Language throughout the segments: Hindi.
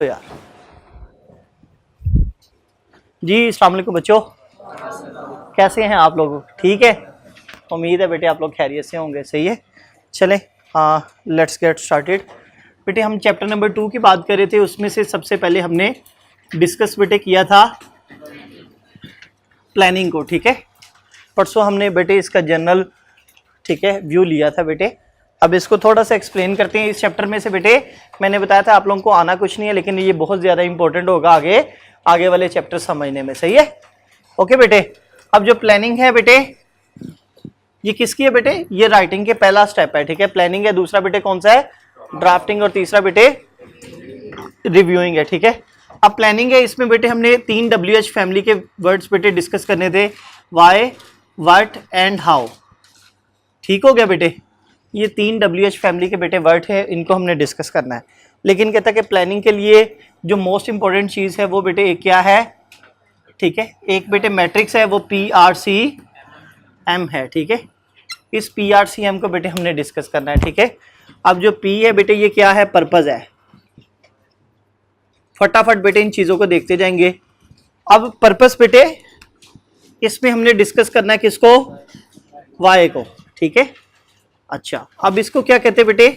तो यार जी अस्सलाम वालेकुम बच्चों, कैसे हैं आप लोग? ठीक है, उम्मीद है बेटे आप लोग खैरियत से होंगे। सही है, चलें लेट्स गेट स्टार्टेड। बेटे हम चैप्टर नंबर 2 की बात कर रहे थे, उसमें से सबसे पहले हमने डिस्कस बेटे किया था प्लानिंग को। ठीक है, परसों हमने बेटे इसका जनरल ठीक है व्यू लिया था बेटे। अब इसको थोड़ा सा एक्सप्लेन करते हैं। इस चैप्टर में से बेटे मैंने बताया था आप लोगों को आना कुछ नहीं है, लेकिन ये बहुत ज़्यादा इंपॉर्टेंट होगा आगे वाले चैप्टर समझने में। सही है, ओके बेटे। अब जो प्लानिंग है बेटे, ये किसकी है बेटे? ये राइटिंग के पहला स्टेप है। ठीक है, प्लानिंग है। दूसरा बेटे कौन सा है? ड्राफ्टिंग। और तीसरा बेटे रिव्यूइंग है। ठीक है, अब प्लानिंग है, इसमें बेटे हमने 3 WH फैमिली के वर्ड्स बेटे डिस्कस करने थे, वाई, व्हाट एंड हाउ। ठीक हो गया बेटे, ये 3 WH फैमिली के बेटे वर्ड है, इनको हमने डिस्कस करना है। लेकिन कहता है कि प्लानिंग के लिए जो मोस्ट इंपॉर्टेंट चीज़ है वो बेटे एक क्या है? ठीक है, एक बेटे मैट्रिक्स है, वो PRCM है। ठीक है, इस PRCM को बेटे हमने डिस्कस करना है। ठीक है, अब जो P है बेटे ये क्या है? पर्पज़ है। फटाफट बेटे इन चीज़ों को देखते जाएंगे। अब पर्पस बेटे इसमें हमने डिस्कस करना है किसको? वाई को। ठीक है, अच्छा अब इसको क्या कहते हैं बेटे?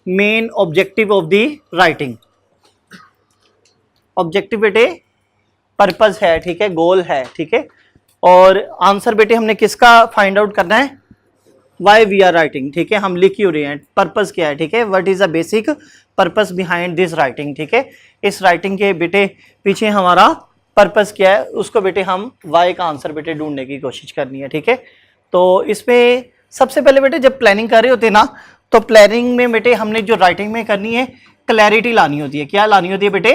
Main objective of the writing. Objective बेटे पर्पस है। ठीक है, गोल है। ठीक है, और आंसर बेटे हमने किसका फाइंड आउट करना है? Why we are writing. ठीक है, हम लिख क्यों रहे हैं, पर्पस क्या है? ठीक है, what is the basic purpose behind this writing. ठीक है, इस राइटिंग के बेटे पीछे हमारा पर्पस क्या है, उसको बेटे हम वाई का आंसर बेटे ढूंढने की कोशिश करनी है। ठीक है, तो इसमें सबसे पहले बेटे जब प्लानिंग कर रहे होते हैं ना, तो प्लानिंग में बेटे हमने जो राइटिंग में करनी है क्लैरिटी लानी होती है। क्या लानी होती है बेटे?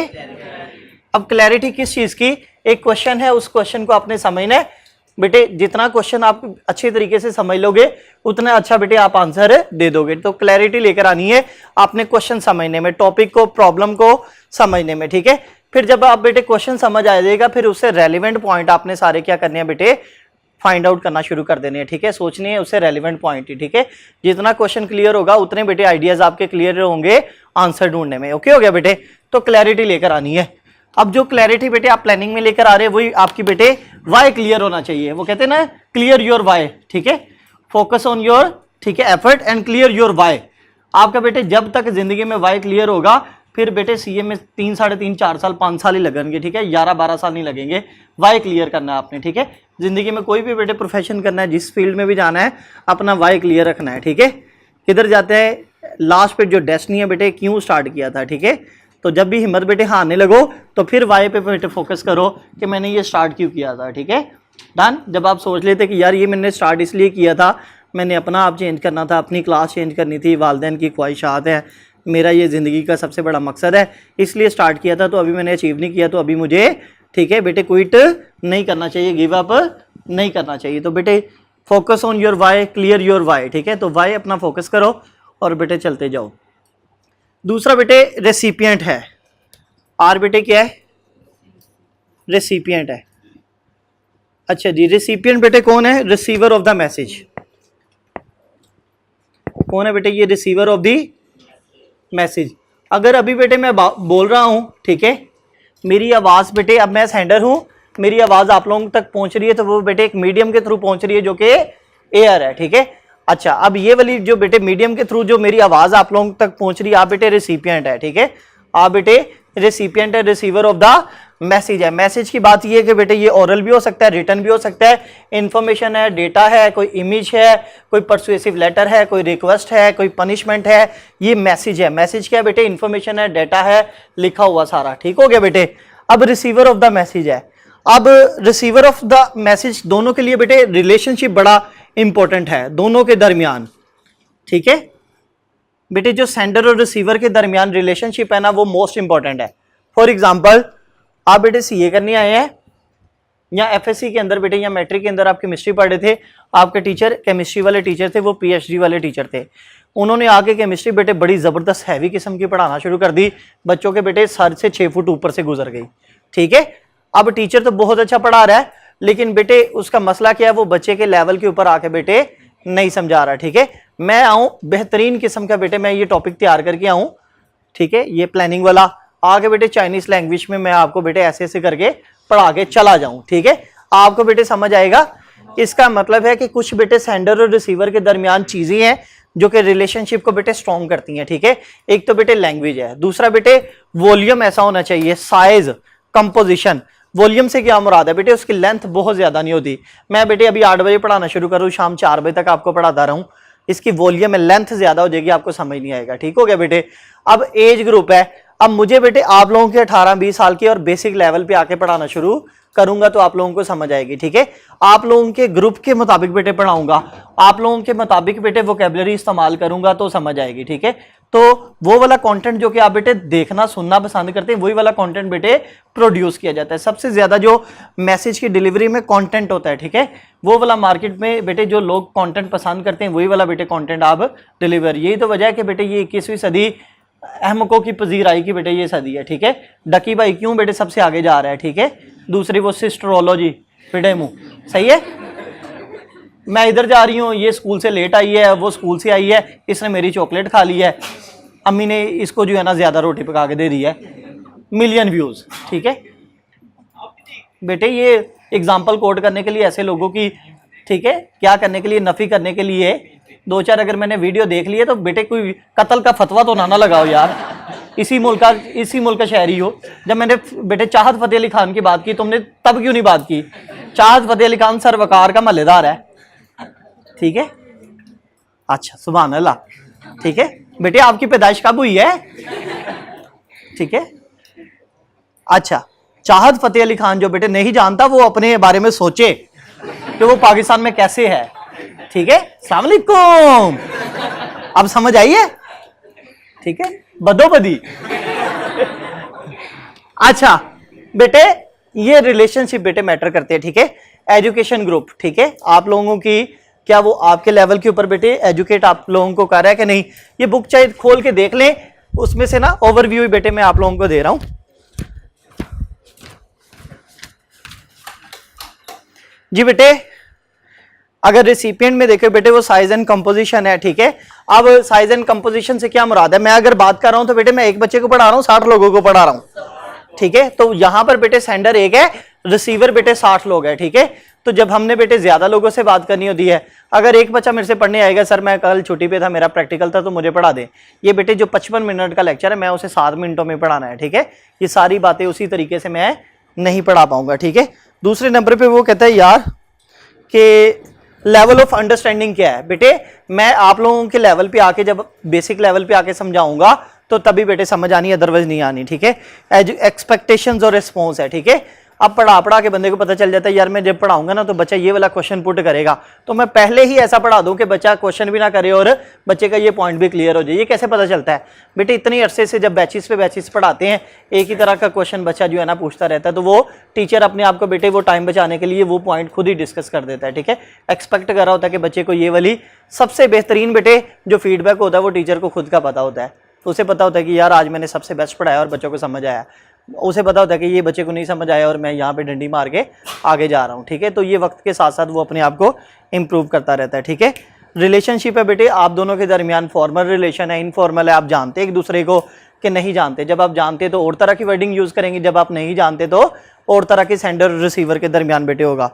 अब क्लैरिटी किस चीज़ की? एक क्वेश्चन है, उस क्वेश्चन को आपने समझना है बेटे। जितना क्वेश्चन आप अच्छे तरीके से समझ लोगे उतना अच्छा बेटे आप आंसर दे दोगे। तो क्लैरिटी लेकर आनी है आपने क्वेश्चन समझने में, टॉपिक को, प्रॉब्लम को समझने में। ठीक है, फिर जब आप बेटे क्वेश्चन समझ आ जाएगा, फिर उससे रेलिवेंट पॉइंट आपने सारे क्या करने हैं बेटे? फाइंड आउट करना शुरू कर देने हैं। ठीक है, सोचनी है उससे रेलिवेंट पॉइंट ही। ठीक है, जितना क्वेश्चन क्लियर होगा उतने बेटे आइडियाज आपके क्लियर होंगे आंसर ढूंढने में। ओके हो गया बेटे, तो क्लैरिटी लेकर आनी है। अब जो क्लैरिटी बेटे आप प्लानिंग में लेकर आ रहे हैं वही आपकी बेटे वाई क्लियर होना चाहिए। वो कहते हैं ना, क्लियर योर वाई। ठीक है, फोकस ऑन योर ठीक है effort and clear your why. आपका बेटे जब तक जिंदगी में वाई क्लियर होगा, फिर बेटे सीए में 3, 3.5, 4 साल, 5 साल ही लगेंगे। ठीक है, 11-12 साल नहीं लगेंगे। वाई क्लियर करना है आपने। ठीक है, जिंदगी में कोई भी बेटे प्रोफेशन करना है, जिस फील्ड में भी जाना है, अपना वाई क्लियर रखना है। ठीक है, किधर जाते हैं? लास्ट पे जो डेस्टिनी है बेटे, क्यों स्टार्ट किया था। ठीक है, तो जब भी हिम्मत बेटे हारने लगो तो फिर वाई पे बेटे फोकस करो कि मैंने ये स्टार्ट क्यों किया था। ठीक है, डन। जब आप सोच लेते कि यार ये मैंने स्टार्ट इसलिए किया था, मैंने अपना आप चेंज करना था, अपनी क्लास चेंज करनी थी, वालिदैन की ख्वाहिशात है, मेरा ये ज़िंदगी का सबसे बड़ा मकसद है, इसलिए स्टार्ट किया था, तो अभी मैंने अचीव नहीं किया, तो अभी मुझे ठीक है बेटे क्विट नहीं करना चाहिए, गिव अप नहीं करना चाहिए। तो बेटे focus on your why, clear your why. ठीक है, तो वाई अपना फोकस करो और बेटे चलते जाओ। दूसरा बेटे रेसिपिएंट है। आर बेटे क्या है? रेसिपिएंट है। अच्छा जी, रेसिपिएंट बेटे कौन है? Receiver of the message. कौन है बेटे? ये रिसीवर ऑफ द मैसेज। अगर अभी बेटे मैं बोल रहा हूं, ठीक है, मेरी आवाज़ बेटे, अब मैं सेंडर हूं, मेरी आवाज़ आप लोगों तक पहुंच रही है, तो वो बेटे एक मीडियम के थ्रू पहुंच रही है जो कि एयर है। ठीक है, अच्छा अब ये वाली जो बेटे मीडियम के थ्रू जो मेरी आवाज़ आप लोगों तक पहुंच रही है, आप बेटे रेसिपिएंट है। ठीक है, आप बेटे रेसिपिएंट है, रिसीवर ऑफ द मैसेज है। मैसेज की बात ये है कि बेटे ये ओरल भी हो सकता है, रिटर्न भी हो सकता है, इंफॉर्मेशन है, डेटा है, कोई इमेज है, कोई परसुएसिव लेटर है, कोई रिक्वेस्ट है, कोई पनिशमेंट है, ये मैसेज है। मैसेज क्या है बेटे? इंफॉर्मेशन है, डेटा है, लिखा हुआ सारा। ठीक हो गया बेटे। अब रिसीवर ऑफ द मैसेज है। अब रिसीवर ऑफ द मैसेज दोनों के लिए बेटे रिलेशनशिप बड़ा इंपॉर्टेंट है दोनों के दरमियान। ठीक है बेटे, जो सेंडर और रिसीवर के दरमियान रिलेशनशिप है ना, वो मोस्ट इंपॉर्टेंट है। फॉर एग्जांपल आप बेटे सीए करने आए हैं, या एफएससी के अंदर बेटे, या मैट्रिक के अंदर आप केमिस्ट्री पढ़ रहे थे, आपके टीचर केमिस्ट्री वाले टीचर थे, वो पीएचडी वाले टीचर थे, उन्होंने आके केमिस्ट्री बेटे बड़ी ज़बरदस्त हैवी किस्म की पढ़ाना शुरू कर दी, बच्चों के बेटे सर से 6 फुट ऊपर से गुजर गई। ठीक है, अब टीचर तो बहुत अच्छा पढ़ा रहा है, लेकिन बेटे उसका मसला क्या है? वो बच्चे के लेवल के ऊपर आके बेटे नहीं समझा रहा। ठीक है, मैं आऊं बेहतरीन किस्म का बेटे, मैं ये टॉपिक तैयार करके आऊं ठीक है, ये प्लानिंग वाला। आगे बेटे चाइनीज लैंग्वेज में मैं आपको बेटे ऐसे ऐसे करके पढ़ा के चला जाऊं, ठीक है, आपको बेटे समझ आएगा। इसका मतलब है कि कुछ बेटे सेंडर और रिसीवर के दरमियान चीजें हैं जो कि रिलेशनशिप को बेटे स्ट्रॉन्ग करती हैं, ठीक है। एक तो बेटे लैंग्वेज है, दूसरा बेटे वॉल्यूम ऐसा होना चाहिए, साइज, कंपोजिशन। वॉल्यूम से क्या मुराद है बेटे, उसकी लेंथ बहुत ज्यादा नहीं होती। मैं बेटे अभी 8 बजे पढ़ाना शुरू करूँ, शाम 4 बजे तक आपको पढ़ाता रहूं, इसकी वॉल्यूम में लेंथ ज्यादा हो जाएगी, आपको समझ नहीं आएगा, ठीक हो गया बेटे। अब एज ग्रुप है, अब मुझे बेटे आप लोगों के 18-20 साल की और बेसिक लेवल पे आके पढ़ाना शुरू करूंगा तो आप लोगों को समझ आएगी, ठीक है। आप लोगों के ग्रुप के मुताबिक बेटे पढ़ाऊंगा, आप लोगों के मुताबिक बेटे वोकैबुलरी इस्तेमाल करूंगा तो समझ आएगी, ठीक है। तो वो वाला कंटेंट जो कि आप बेटे देखना सुनना पसंद करते हैं, वही वाला कंटेंट बेटे प्रोड्यूस किया जाता है। सबसे ज्यादा जो मैसेज की डिलीवरी में कंटेंट होता है, ठीक है, वो वाला मार्केट में बेटे जो लोग कंटेंट पसंद करते हैं वही वाला बेटे कंटेंट आप डिलीवर। यही तो वजह है कि बेटे ये 21वीं सदी अहमकों की पजीराई की बेटे ये सदी है, ठीक है। डकी भाई क्यों बेटे सबसे आगे जा रहा है, ठीक है। दूसरी वो सिस्टरोलॉजी बेटे मुंह, सही है। मैं इधर जा रही हूँ, ये स्कूल से लेट आई है, वो स्कूल से आई है, इसने मेरी चॉकलेट खा ली है, अम्मी ने इसको जो है ना ज्यादा रोटी पका के दे दी है, मिलियन व्यूज, ठीक है बेटे। ये एग्जाम्पल कोट करने के लिए ऐसे लोगों की, ठीक है, क्या करने के लिए, नफी करने के लिए 2-4 अगर मैंने वीडियो देख ली है तो बेटे कोई कत्ल का फतवा तो ना लगाओ यार। इसी मुल्क का शहरी हो। जब मैंने बेटे चाहत फतेह अली खान की बात की, तुमने तब क्यों नहीं बात की? चाहत फतेह अली खान सर वकार का महल्लेदार है, ठीक है। अच्छा सुभान अल्लाह, ठीक है बेटे। आपकी पैदाइश कब हुई है, ठीक है। अच्छा, चाहत फतेह अली खान जो बेटे नहीं जानता वो अपने बारे में सोचे कि वो पाकिस्तान में कैसे है, ठीक है। अस्सलाम वालेकुम, अब समझ आई है, ठीक है, बदोबदी। अच्छा बेटे, ये रिलेशनशिप बेटे मैटर करते हैं, ठीक है। एजुकेशन ग्रुप, ठीक है, आप लोगों की क्या वो आपके लेवल के ऊपर बेटे एजुकेट आप लोगों को कर रहा है कि नहीं? ये बुक चाहे खोल के देख लें, उसमें से ना ओवरव्यू बेटे मैं आप लोगों को दे रहा हूं। जी बेटे, अगर रेसिपिएंट में देखे बेटे वो साइज एंड कंपोजिशन है, ठीक है। अब साइज एंड कंपोजिशन से क्या मुराद है? मैं अगर बात कर रहा हूं तो बेटे मैं एक बच्चे को पढ़ा रहा हूं, 60 लोगों को पढ़ा रहा हूं, ठीक है। तो यहां पर बेटे सेंडर एक है, रिसीवर बेटे 60 लोग है, ठीक है। तो जब हमने बेटे ज्यादा लोगों से बात करनी होती है, अगर एक बच्चा मेरे से पढ़ने आएगा, सर मैं कल छुट्टी पे था, मेरा प्रैक्टिकल था तो मुझे पढ़ा दे, ये बेटे जो 55 मिनट का लेक्चर है मैं उसे 7 मिनटों में पढ़ाना है, ठीक है। ये सारी बातें उसी तरीके से मैं नहीं पढ़ा पाऊंगा, ठीक है। दूसरे नंबर पे वो कहता है यार कि लेवल ऑफ अंडरस्टैंडिंग क्या है बेटे, मैं आप लोगों के लेवल पे आके जब बेसिक लेवल पे आके समझाऊंगा तो तभी बेटे समझ आनी, अदरवाइज नहीं आनी, ठीक है। एक्सपेक्टेशंस और रिस्पॉन्स है, ठीक है। अब पढ़ा के बंदे को पता चल जाता है यार मैं जब पढ़ाऊंगा ना तो बच्चा ये वाला क्वेश्चन पुट करेगा, तो मैं पहले ही ऐसा पढ़ा दूं कि बच्चा क्वेश्चन भी ना करे और बच्चे का ये पॉइंट भी क्लियर हो जाए। ये कैसे पता चलता है बेटे? इतनी अरसे से जब बैचेस पे बैचेस पढ़ाते हैं, एक ही तरह का क्वेश्चन बच्चा जो है ना पूछता रहता है, तो वो टीचर अपने आप को बेटे वो टाइम बचाने के लिए वो पॉइंट खुद ही डिस्कस कर देता है, ठीक है। एक्सपेक्ट कर रहा होता है कि बच्चे को ये वाली सबसे बेहतरीन बेटे जो फीडबैक होता है वो टीचर को खुद का पता होता है, तो उसे पता होता है कि यार आज मैंने सबसे बेस्ट पढ़ाया और बच्चों को समझ आया। उसे पता होता है कि ये बच्चे को नहीं समझ आया और मैं यहाँ पे डंडी मार के आगे जा रहा हूँ, ठीक है। तो ये वक्त के साथ साथ वो अपने आप को इम्प्रूव करता रहता है, ठीक है। रिलेशनशिप है बेटे आप दोनों के दरमियान, फॉर्मल रिलेशन है, इनफॉर्मल है, आप जानते एक दूसरे को कि नहीं जानते। जब आप जानते तो और तरह की वर्डिंग यूज करेंगे, जब आप नहीं जानते तो और तरह की सेंडर रिसीवर के दरमियान बेटे होगा,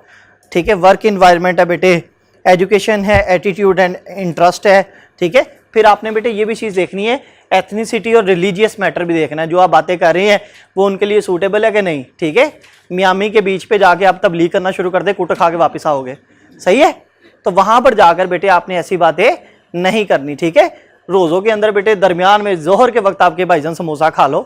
ठीक है। वर्क इन्वायरमेंट है बेटे, एजुकेशन है, एटीट्यूड एंड इंटरेस्ट है, ठीक है। फिर आपने बेटे ये भी चीज़ देखनी है, एथनिसिटी और रिलीजियस मैटर भी देखना है। जो आप बातें कर रहे हैं वो उनके लिए सूटेबल है कि नहीं, ठीक है। मियामी के बीच पे जाके आप तबलीग करना शुरू कर दे, कुट खा के वापस आओगे, सही है। तो वहां पर जाकर बेटे आपने ऐसी बातें नहीं करनी, ठीक है। रोज़ों के अंदर बेटे दरमियान में जोहर के वक्त आपके भाईजान समोसा खा लो,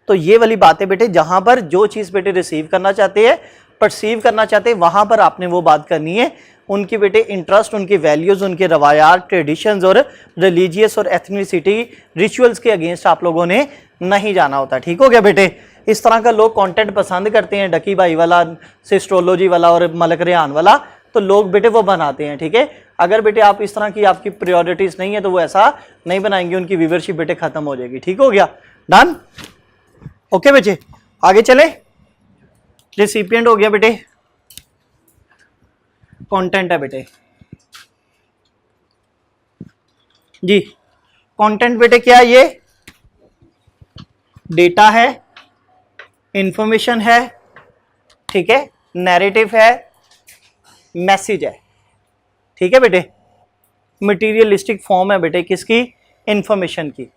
तो ये वाली बातें बेटे जहां पर जो चीज़ बेटे रिसीव करना चाहते हैं, परसीव करना चाहते हैं, वहां पर आपने वो बात करनी है। उनकी बेटे इंटरेस्ट, उनकी वैल्यूज, उनके रवायात, ट्रेडिशंस और रिलीजियस और एथनिसिटी रिचुअल्स के अगेंस्ट आप लोगों ने नहीं जाना होता, ठीक हो गया बेटे। इस तरह का लोग कंटेंट पसंद करते हैं, डकी भाई वाला, सिस्ट्रोलॉजी वाला और मलक रेहान वाला, तो लोग बेटे वो बनाते हैं, ठीक है। अगर बेटे आप इस तरह की आपकी प्रायोरिटीज नहीं है तो वो ऐसा नहीं बनाएंगे, उनकी व्यूवरशिप बेटे खत्म हो जाएगी, ठीक हो गया, डन, ओके बच्चे आगे चले। रिसिपिएंट हो गया बेटे, कंटेंट है बेटे जी। कंटेंट बेटे क्या है? ये डेटा है, इंफॉर्मेशन है, ठीक है, नैरेटिव है, मैसेज है, ठीक है बेटे। मटीरियलिस्टिक फॉर्म है बेटे किसकी, इंफॉर्मेशन की।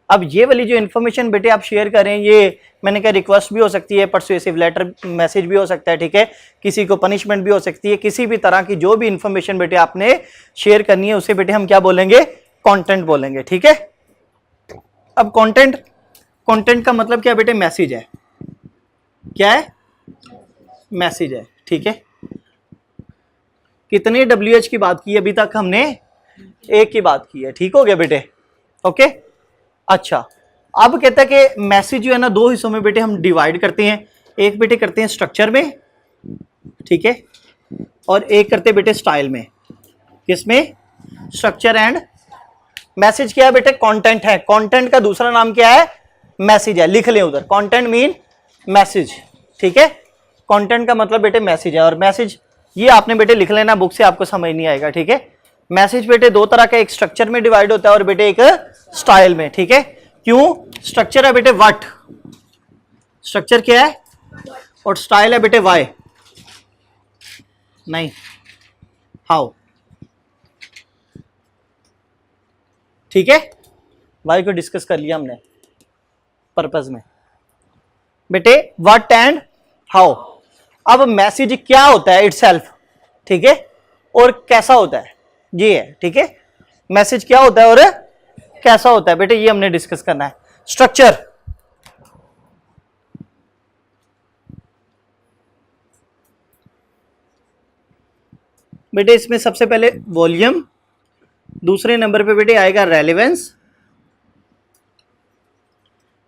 अब ये वाली जो इन्फॉर्मेशन बेटे आप शेयर करें, ये मैंने कहा रिक्वेस्ट भी हो सकती है, परसुएसिव लेटर मैसेज भी हो सकता है, ठीक है, किसी को पनिशमेंट भी हो सकती है, किसी भी तरह की जो भी इन्फॉर्मेशन बेटे आपने शेयर करनी है उसे बेटे हम क्या बोलेंगे, कंटेंट बोलेंगे, ठीक है। अब कंटेंट का मतलब क्या बेटे, मैसेज है, क्या है, मैसेज है, ठीक है। कितने WH की बात की अभी तक हमने, एक की बात की है, ठीक हो गया बेटे, ओके। अच्छा, अब कहता है कि मैसेज जो है ना दो हिस्सों में बेटे हम डिवाइड करते हैं, एक बेटे करते हैं स्ट्रक्चर में, ठीक है, और एक करते बेटे स्टाइल में। किसमें, स्ट्रक्चर एंड मैसेज क्या है बेटे, कंटेंट है, कंटेंट का दूसरा नाम क्या है, मैसेज है, लिख लें उधर, कंटेंट मीन मैसेज, ठीक है। कंटेंट का मतलब बेटे मैसेज है, और मैसेज ये आपने बेटे लिख लेना, बुक से आपको समझ नहीं आएगा, ठीक है। मैसेज बेटे दो तरह का, एक स्ट्रक्चर में डिवाइड होता है और बेटे एक स्टाइल में, ठीक है। क्यों, स्ट्रक्चर है बेटे व्हाट, स्ट्रक्चर क्या है, और स्टाइल है बेटे वाई, नहीं हाउ, ठीक है। वाई को डिस्कस कर लिया हमने पर्पस में बेटे, व्हाट एंड हाउ। अब मैसेज क्या होता है इटसेल्फ, ठीक है, और कैसा होता है, ये है, ठीक है। मैसेज क्या होता है और कैसा होता है बेटे, ये हमने डिस्कस करना है। स्ट्रक्चर, बेटे इसमें सबसे पहले वॉल्यूम, दूसरे नंबर पे बेटे आएगा रेलेवेंस,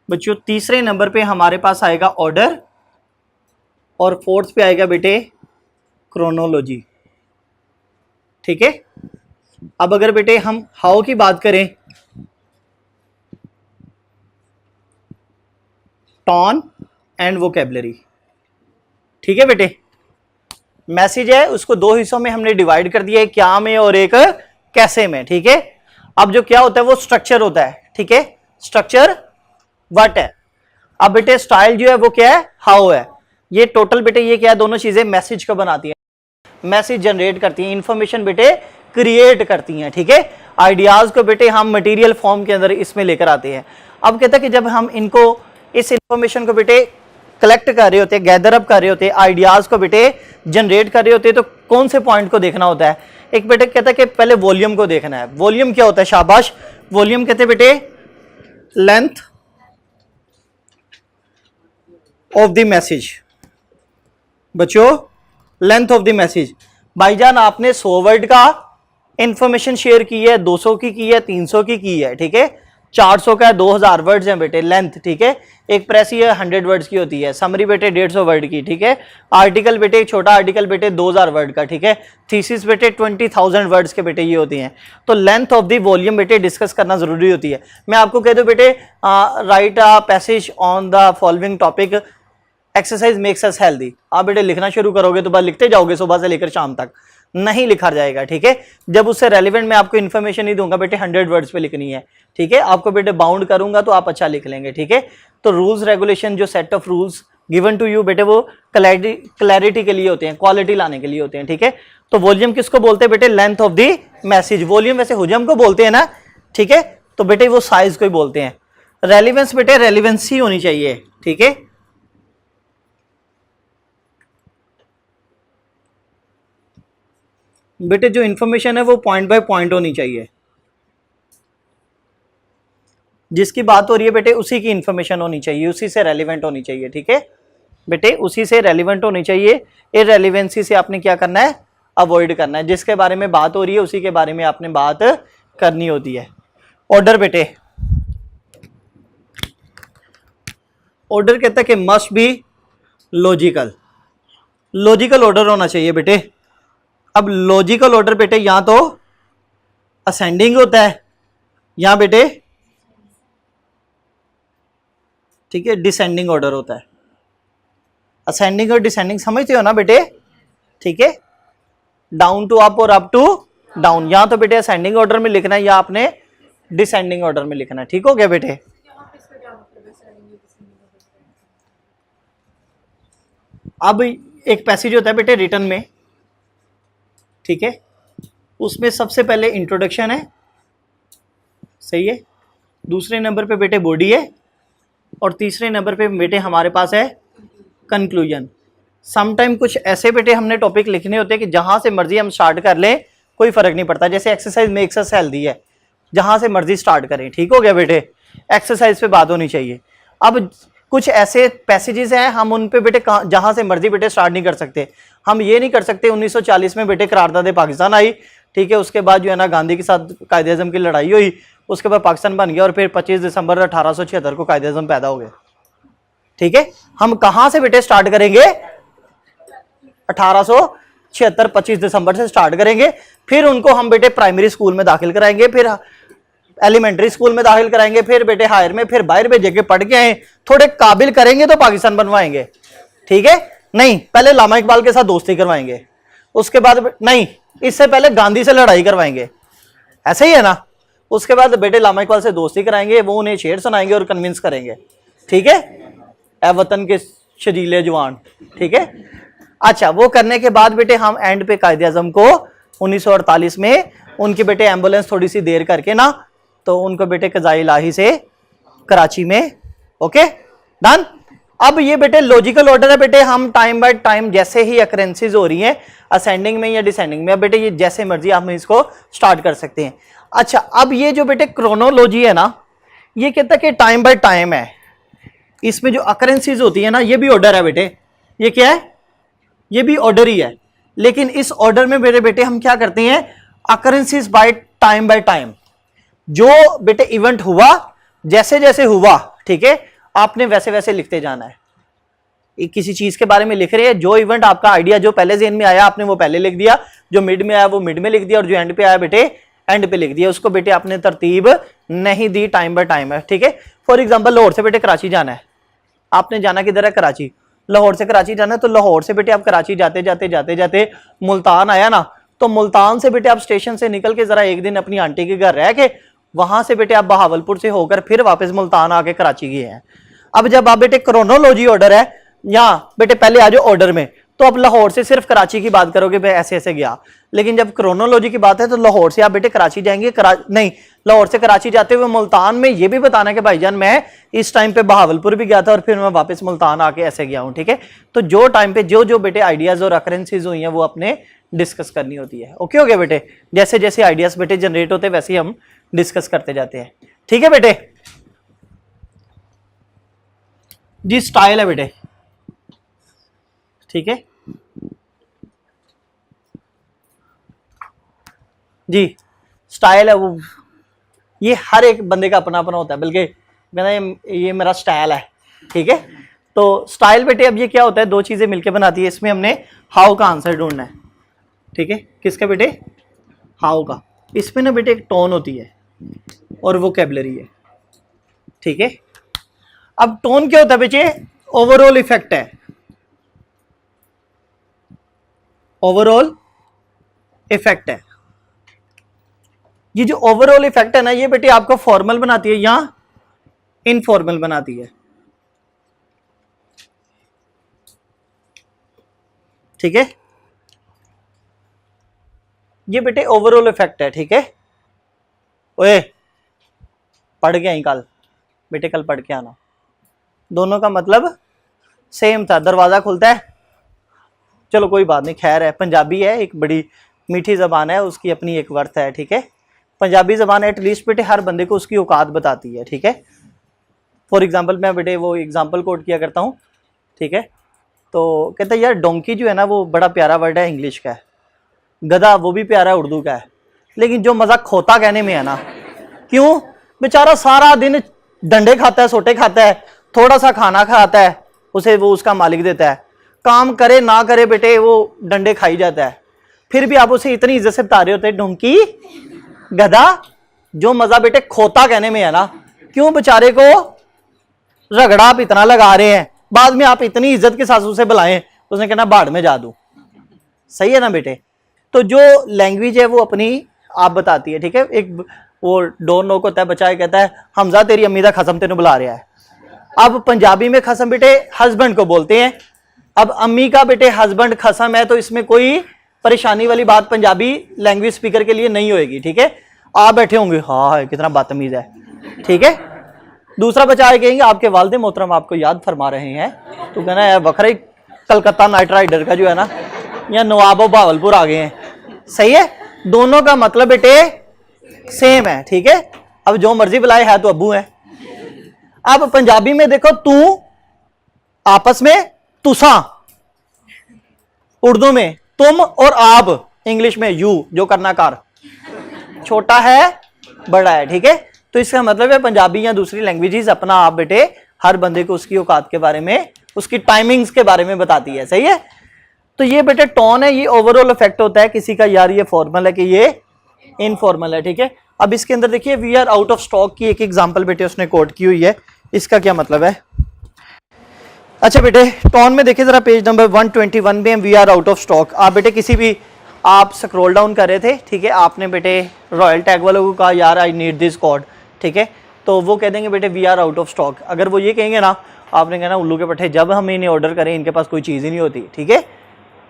बच्चों तीसरे नंबर पे हमारे पास आएगा ऑर्डर, और फोर्थ पे आएगा बेटे क्रोनोलॉजी, ठीक है। अब अगर बेटे हम हाउ की बात करें, टोन एंड वोकैबुलरी, ठीक है बेटे। मैसेज है उसको दो हिस्सों में हमने डिवाइड कर दिया, एक क्या में और एक कैसे में, ठीक है। अब जो क्या होता है वो स्ट्रक्चर होता है, ठीक है, स्ट्रक्चर व्हाट है। अब बेटे स्टाइल जो है वो क्या है, हाउ है। ये टोटल बेटे ये क्या है, दोनों चीजें मैसेज को बनाती हैं, मैसेज जनरेट करती हैं, इंफॉर्मेशन बेटे क्रिएट करती हैं, ठीक है। आइडियाज को बेटे हम मटेरियल फॉर्म के अंदर इसमें लेकर आते हैं। अब कहता है कि जब हम इनको, इस इंफॉर्मेशन को बेटे कलेक्ट कर रहे होते हैं, गैदर अप कर रहे होते हैं, आइडियाज को बेटे जनरेट कर रहे होते हैं, तो कौन से पॉइंट को देखना होता है। एक बेटे कहता है कि पहले वॉल्यूम को देखना है। वॉल्यूम क्या होता है, शाबाश, वॉल्यूम कहते हैं बेटे लेंथ ऑफ द मैसेज, बच्चों लेंथ ऑफ द मैसेज। भाईजान आपने 100 वर्ड का इंफॉर्मेशन शेयर की है, 200 की है, 300 की है, ठीक है, 400 का है, 2000 वर्ड्स हैं बेटे लेंथ, ठीक है। एक प्रेस ही 100 वर्ड्स की होती है, समरी बेटे 150 वर्ड की, ठीक है। आर्टिकल बेटे एक छोटा आर्टिकल बेटे 2000 वर्ड का, ठीक है। थीसिस बेटे 20,000 वर्ड्स के बेटे ये होती हैं। तो लेंथ ऑफ द वॉल्यूम बेटे डिस्कस करना जरूरी होती है। मैं आपको कह दूं बेटे, right a passage on the following topic, exercise makes us healthy. आप बेटे लिखना शुरू करोगे तो बस लिखते जाओगे सुबह से लेकर शाम तक, नहीं लिखा जाएगा, ठीक है। जब उससे रेलिवेंट मैं आपको इन्फॉर्मेशन नहीं दूंगा बेटे 100 वर्ड्स पे लिखनी है, ठीक है। आपको बेटे बाउंड करूंगा तो आप अच्छा लिख लेंगे, ठीक है। तो रूल्स रेगुलेशन, जो set of rules given to you बेटे, वो क्लैरिटी के लिए होते हैं, क्वालिटी लाने के लिए होते हैं, ठीक है। तो वॉल्यूम किसको बोलते हैं बेटे, length of the message. Volume वैसे हुजम को बोलते हैं ना, ठीक है, तो बेटे वो साइज को ही बोलते हैं। रेलिवेंस बेटे रेलिवेंसी होनी चाहिए, ठीक है। बेटे जो इंफॉर्मेशन है वो पॉइंट बाय पॉइंट होनी चाहिए, जिसकी बात हो रही है बेटे उसी की इंफॉर्मेशन होनी चाहिए, उसी से रेलिवेंट होनी चाहिए, ठीक है बेटे, उसी से रेलिवेंट होनी चाहिए। इररेलेवेंसी से आपने क्या करना है, अवॉइड करना है। जिसके बारे में बात हो रही है उसी के बारे में आपने बात करनी होती है। ऑर्डर बेटे, ऑर्डर कहता है कि must be logical, logical order होना चाहिए बेटे। अब लॉजिकल ऑर्डर बेटे यहां तो असेंडिंग होता है, यहां बेटे ठीक है डिसेंडिंग ऑर्डर होता है। असेंडिंग और डिसेंडिंग समझते हो ना बेटे, ठीक है, डाउन टू अप और अप टू डाउन। यहां तो बेटे असेंडिंग ऑर्डर में लिखना है या आपने डिसेंडिंग ऑर्डर में लिखना है, ठीक हो गया बेटे। अब एक पैसेज होता है बेटे रिटर्न में, ठीक है, उसमें सबसे पहले इंट्रोडक्शन है, सही है, दूसरे नंबर पे बेटे बॉडी है, और तीसरे नंबर पे बेटे हमारे पास है कंक्लूजन। समटाइम कुछ ऐसे बेटे हमने टॉपिक लिखने होते हैं कि जहां से मर्जी हम स्टार्ट कर लें, कोई फर्क नहीं पड़ता। जैसे एक्सरसाइज मेक्स अस हेल्दी है, जहां से मर्जी स्टार्ट करें, ठीक हो गया बेटे, एक्सरसाइज पे बात होनी चाहिए। अब कुछ ऐसे पैसेजेस हैं हम उन पे बेटे जहां से मर्जी बेटे स्टार्ट नहीं कर सकते। हम ये नहीं कर सकते 1940 में बेटे करारदाद पाकिस्तान आई, ठीक है, उसके बाद जो है ना गांधी के साथ कायदे आज़म की लड़ाई हुई, उसके बाद पाकिस्तान बन गया, और फिर 25 दिसंबर 1876 को कायदे आज़म पैदा हो गए, ठीक है। हम कहां से बेटे स्टार्ट करेंगे, 1876 25 दिसंबर से स्टार्ट करेंगे, फिर उनको हम बेटे प्राइमरी स्कूल में दाखिल कराएंगे, फिर एलिमेंट्री स्कूल में दाखिल कराएंगे, फिर बेटे हायर में, फिर बाहर भेजेंगे, पढ़ के आए, थोड़े काबिल करेंगे तो पाकिस्तान बनवाएंगे, ठीक है। नहीं, पहले लामा इकबाल के साथ दोस्ती करवाएंगे, उसके बाद नहीं, इससे पहले गांधी से लड़ाई करवाएंगे, ऐसे ही है ना। उसके बाद बेटे लामा इकबाल से दोस्ती कराएंगे, वो उन्हें शेर सुनाएंगे और कन्विंस करेंगे, ठीक है, ए वतन के शजीले जवान, ठीक है। अच्छा, वो करने के बाद बेटे हम एंड पे कायदे आज़म को 1948 में उनकी बेटे एम्बुलेंस थोड़ी सी देर करके ना, तो उनको बेटे कज़ाई इलाही से कराची में, ओके डन। अब ये बेटे लॉजिकल ऑर्डर है बेटे, हम टाइम बाय टाइम जैसे ही अकरेंसेस हो रही हैं असेंडिंग में या डिसेंडिंग में, अब बेटे ये जैसे मर्जी आप इसको स्टार्ट कर सकते हैं। अच्छा, अब ये जो बेटे क्रोनोलॉजी है ना, ये कहता है कि टाइम बाय टाइम है, इसमें जो अकरेंसेस होती है ना, ये भी ऑर्डर है बेटे, ये क्या है, ये भी ऑर्डर ही है। लेकिन इस ऑर्डर में मेरे बेटे हम क्या करते हैं, अकरेंसेस बाय टाइम, जो बेटे इवेंट हुआ जैसे जैसे हुआ, ठीक है, आपने वैसे वैसे लिखते जाना है। किसी चीज के बारे में लिख रहे हैं, जो इवेंट आपका आइडिया जो पहले ज़हन में आया आपने वो पहले लिख दिया, जो मिड में आया वो मिड में लिख दिया, और जो एंड पे आया बेटे एंड पे लिख दिया। उसको बेटे आपने तरतीब नहीं दी, टाइम बाय टाइम है, ठीक है। फॉर एग्जांपल लाहौर से बेटे कराची जाना है, आपने जाना किधर है, कराची। लाहौर से कराची जाना है, तो लाहौर से बेटे आप कराची जाते जाते जाते जाते मुल्तान आया ना, तो मुल्तान से बेटे आप स्टेशन से निकल के जरा एक दिन अपनी आंटी के घर रह के, वहां से बेटे आप बहावलपुर से होकर फिर वापस मुल्तान आके कराची गए हैं। अब जब आप बेटे क्रोनोलॉजी ऑर्डर है, या बेटे पहले आ जाओ ऑर्डर में, तो आप लाहौर से सिर्फ कराची की बात करोगे, भाई ऐसे ऐसे गया। लेकिन जब क्रोनोलॉजी की बात है तो लाहौर से आप बेटे कराची जाएंगे, नहीं, लाहौर से कराची जाते हुए मुल्तान में ये भी बताना है कि भाईजान मैं इस टाइम पे बहावलपुर भी गया था और फिर मैं वापस मुल्तान आके ऐसे गया हूं, ठीक है। तो जो टाइम पे जो जो बेटे आइडियाज और अकरेंसेज हुई हैं वो अपने डिस्कस करनी होती है, ओके हो गया बेटे। जैसे जैसे आइडियाज बेटे जनरेट होते हैं वैसे ही हम डिस्कस करते जाते हैं, ठीक है बेटे जी। स्टाइल है बेटे, ठीक है जी, स्टाइल है वो, ये हर एक बंदे का अपना अपना होता है, बल्कि कहना ये मेरा स्टाइल है, ठीक है। तो स्टाइल बेटे अब ये क्या होता है, दो चीजें मिलकर बनाती है। इसमें हमने हाउ का आंसर ढूंढना है, ठीक है, किसका बेटे, हाउ का। इसमें ना बेटे एक टोन होती है और वोकैबुलरी है, ठीक है। अब टोन क्या होता है बेटे, ओवरऑल इफेक्ट है, ओवरऑल इफेक्ट है। ये जो ओवरऑल इफेक्ट है ना, ये बेटे आपको फॉर्मल बनाती है या इनफॉर्मल बनाती है, ठीक है। ये बेटे ओवरऑल इफेक्ट है, ठीक है। ओए पढ़ के आई कल बेटे, कल पढ़ के आना। दोनों का मतलब सेम था, दरवाजा खुलता है, चलो कोई बात नहीं, खैर है, पंजाबी है, एक बड़ी मीठी जबान है, उसकी अपनी एक वर्थ है, ठीक है। पंजाबी जबान एटलीस्ट बेटे हर बंदे को उसकी औकात बताती है, ठीक है। फॉर एग्जांपल मैं बेटे वो एग्जांपल कोट किया करता हूँ, ठीक है। तो कहता है यार डोंकी जो है ना वो बड़ा प्यारा वर्ड है, इंग्लिश का है। गधा वो भी प्यारा है, उर्दू का है। लेकिन जो मजा खोता कहने में है ना, क्यों, बेचारा सारा दिन डंडे खाता है, सोटे खाता है, थोड़ा सा खाना खाता है, उसे वो उसका मालिक देता है, काम करे ना करे बेटे वो डंडे खाई जाता है। फिर भी आप उसे इतनी इज्जत से बता रहे होते डोंकी, गधा। जो मजा बेटे खोता कहने में है ना, क्यों बेचारे को रगड़ा आप इतना लगा रहे हैं, बाद में आप इतनी इज्जत के साथ उसे बुलाएं, उसने कहना बाढ़ में जा दूं। सही है ना बेटे। तो जो लैंग्वेज है वो अपनी आप बताती है, ठीक है। एक वो डोर नोक होता है, बच्चा कहता है हमजा तेरी अम्मी दा खसम तेन बुला रहा है। अब पंजाबी में खसम बेटे हस्बैंड को बोलते हैं, अब अम्मी का बेटे हस्बैंड खसम है, तो इसमें कोई परेशानी वाली बात पंजाबी लैंग्वेज स्पीकर के लिए नहीं होएगी, ठीक है। आप बैठे होंगे हाँ कितना बदतमीज है, ठीक है। दूसरा बच्चा आए कहेंगे आपके वालिद मोहतरम आपको याद फरमा रहे हैं, तो कहना है बखरा ही कलकत्ता नाइट राइडर का जो है ना, या नवाबो भावलपुर आ गए हैं, सही है। दोनों का मतलब बेटे सेम है, ठीक है। अब जो मर्जी बुलाए है तो अब्बू है। अब पंजाबी में देखो तू, आपस में तुसा, उर्दू में तुम और आप, इंग्लिश में यू, जो करना कार, छोटा है बड़ा है, ठीक है। तो इसका मतलब है पंजाबी या दूसरी लैंग्वेजेस अपना आप बेटे हर बंदे को उसकी औकात के बारे में, उसकी टाइमिंग्स के बारे में बताती है, सही है। तो ये बेटे टोन है, ये ओवरऑल इफेक्ट होता है किसी का, यार ये फॉर्मल है कि ये इनफॉर्मल है, ठीक है। अब इसके अंदर देखिए we are out of stock की एक एग्जांपल बेटे उसने कोट की हुई है, इसका क्या मतलब है। अच्छा बेटे टोन में देखिए जरा पेज नंबर 121 में we are out of stock. आप बेटे किसी भी, आप स्क्रॉल डाउन कर रहे थे, ठीक है, आपने बेटे रॉयल टैग वालों को कहा यार आई नीड दिस कोड, ठीक है, तो वो कह देंगे बेटे we are out of stock. अगर वो ये कहेंगे ना, आपने कहना उल्लू के पट्टे, जब हम इन्हें ऑर्डर करें इनके पास कोई चीज़ ही नहीं होती, ठीक है।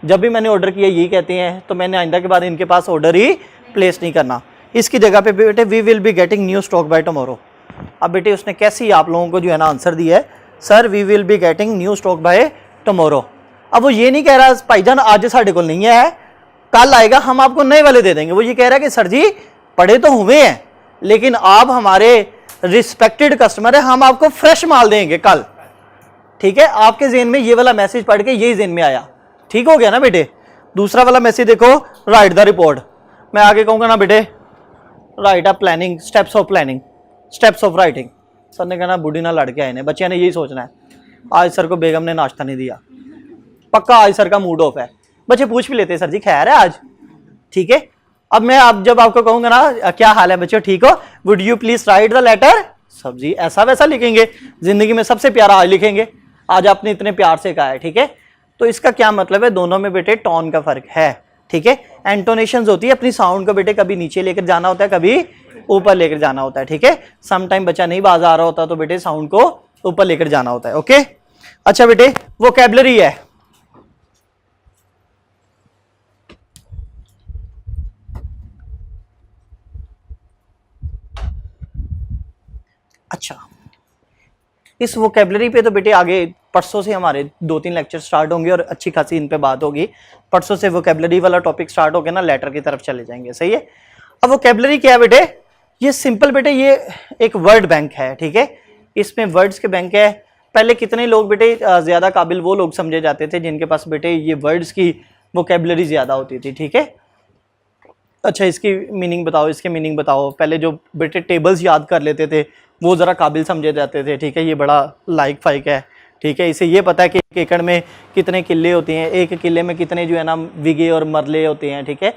जब भी मैंने ऑर्डर किया यही कहते हैं, तो मैंने आइंदा के बाद इनके पास ऑर्डर ही प्लेस नहीं करना। इसकी जगह पे बेटे we will be getting new stock by tomorrow. अब बेटे उसने कैसी आप लोगों को जो है ना आंसर दिया है, sir we will be getting new stock by tomorrow. अब वो ये नहीं कह रहा भाईजान आज साढ़े को नहीं है, कल आएगा हम आपको नए वाले दे देंगे। वो ये कह रहा है कि सर जी पड़े तो हुए हैं, लेकिन आप हमारे रिस्पेक्टेड कस्टमर है, हम आपको फ्रेश माल देंगे कल, ठीक है। आपके जेन में ये वाला मैसेज पढ़ के यही जेन में आया, ठीक हो गया ना बेटे। दूसरा वाला मैसेज देखो, राइट द रिपोर्ट। मैं आगे कहूंगा ना बेटे right a planning, steps of planning, steps of writing. Sir ने कहना बूढ़ी ना लड़के आए ने, बच्चे ने यही सोचना है आज सर को बेगम ने नाश्ता नहीं दिया, पक्का आज सर का मूड ऑफ है। बच्चे पूछ भी लेते हैं सर जी खैर है आज, ठीक है। अब मैं अब जब आपको कहूंगा ना क्या हाल है बच्चों ठीक हो, would you please write the letter, सब जी ऐसा वैसा लिखेंगे, जिंदगी में सबसे प्यारा आज लिखेंगे, आज आपने इतने प्यार से कहा है, ठीक है। तो इसका क्या मतलब है, दोनों में बेटे टोन का फर्क है, ठीक है। एंटोनेशंस होती है, अपनी साउंड को बेटे कभी नीचे लेकर जाना होता है, कभी ऊपर लेकर जाना होता है, ठीक है। सम टाइम बच्चा नहीं बाज आ रहा होता तो बेटे साउंड को ऊपर लेकर जाना होता है, ओके। अच्छा बेटे वोकैबुलरी है, अच्छा इस वोकैबुलरी पे तो बेटे आगे परसों से हमारे 2-3 लेक्चर स्टार्ट होंगे और अच्छी खासी इन पे बात होगी। परसों से वोकैबुलरी वाला टॉपिक स्टार्ट हो गया ना, लेटर की तरफ चले जाएंगे, सही है। अब वोकैबुलरी क्या है बेटे, ये सिंपल बेटे ये एक वर्ड बैंक है, ठीक है। इसमें वर्ड्स के बैंक है। पहले कितने लोग बेटे ज्यादा काबिल वो लोग समझे जाते थे जिनके पास बेटे ये वर्ड्स की वोकैबुलरी ज्यादा होती थी, ठीक है। अच्छा इसकी मीनिंग बताओ, इसके मीनिंग बताओ। पहले जो बेटे टेबल्स याद कर लेते थे वो ज़रा काबिल समझे जाते थे, ठीक है। ये बड़ा लाइक फाइक है, ठीक है। इसे ये पता है कि एक एकड़ में कितने किले होते हैं, एक किले में कितने जो है ना विगे और मरले होते हैं, ठीक है।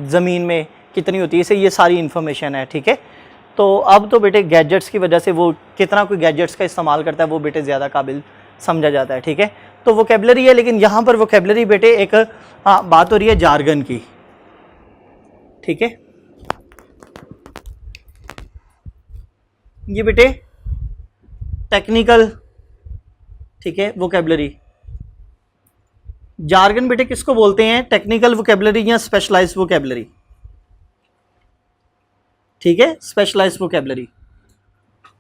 ज़मीन में कितनी होती है, इसे ये सारी इन्फॉर्मेशन है, ठीक है। तो अब तो बेटे गैजेट्स की वजह से वो कितना कोई गैजेट्स का इस्तेमाल करता है वो बेटे ज़्यादा काबिल समझा जाता है, ठीक है। तो वोकैबुलरी है, लेकिन यहाँ पर वोकैबुलरी बेटे एक बात हो रही है जार्गन की, ठीक है। ये बेटे टेक्निकल, ठीक है, वोकैबुलरी। जार्गन बेटे किसको बोलते हैं, टेक्निकल वोकैबुलरी या स्पेशलाइज्ड वोकैबुलरी, ठीक है, स्पेशलाइज्ड वोकैबुलरी।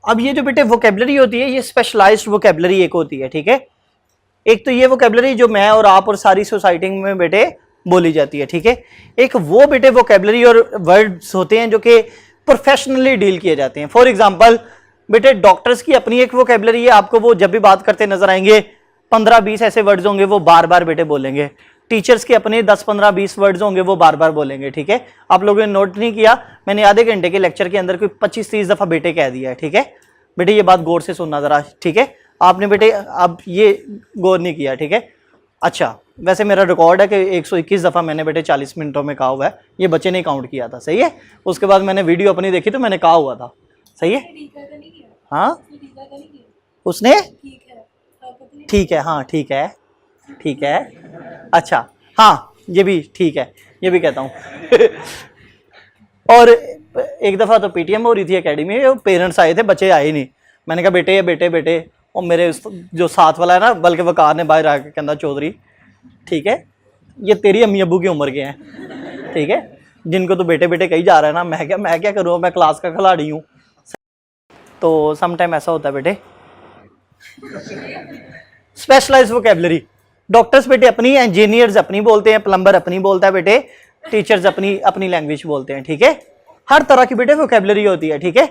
अब ये जो बेटे वोकैबुलरी होती है ये स्पेशलाइज्ड वोकैबुलरी एक होती है, ठीक है। एक तो ये वोकैबुलरी जो मैं और आप और सारी सोसाइटी में बेटे बोली जाती है, ठीक है। एक वो बेटे वोकैबुलरी और वर्ड्स होते हैं जो कि प्रोफेशनली डील किए जाते हैं। फॉर एग्जांपल बेटे डॉक्टर्स की अपनी एक वोकैबुलरी है, आपको वो जब भी बात करते नजर आएंगे 15-20 ऐसे वर्ड्स होंगे वो बार बार बेटे बोलेंगे। टीचर्स के अपने 10-15-20 वर्ड्स होंगे वो बार बार बोलेंगे, ठीक है। आप लोगों ने नोट नहीं किया, मैंने आधे घंटे के लेक्चर के अंदर कोई 25-30 दफा बेटे कह दिया है, ठीक है। बेटे ये बात गौर से सुनना जरा, ठीक है। आपने बेटे अब ये गौर नहीं किया, ठीक है। अच्छा वैसे मेरा रिकॉर्ड है कि 121 दफ़ा मैंने बेटे 40 मिनटों में कहा हुआ है, ये बच्चे ने काउंट किया था, सही है। उसके बाद मैंने वीडियो अपनी देखी तो मैंने कहा हुआ था, सही है। हाँ उसने ठीक है, हाँ ठीक है, ठीक है, अच्छा हाँ ये भी ठीक है, ये भी कहता हूँ और एक दफ़ा तो पीटीएम हो रही थी एकेडमी में, पेरेंट्स आए थे, बच्चे आए नहीं। मैंने कहा बेटे बेटे बेटे और मेरे जो साथ वाला है ना, बल्कि वकार ने बाहर आके कहना चौधरी ठीक है ये तेरी अम्मी अबू की उम्र के हैं, ठीक है, जिनको तो बेटे बेटे कही जा रहा है ना, मैं क्या करूँ, मैं क्लास का खिलाड़ी हूँ। तो सम टाइम ऐसा होता है बेटे। स्पेशलाइज वोकेबलरी, डॉक्टर्स बेटे अपनी, इंजीनियर्स अपनी बोलते हैं, प्लम्बर अपनी बोलता है बेटे, टीचर्स अपनी अपनी लैंग्वेज बोलते हैं, ठीक है। हर तरह की बेटे वोकेबलरी होती है, ठीक है,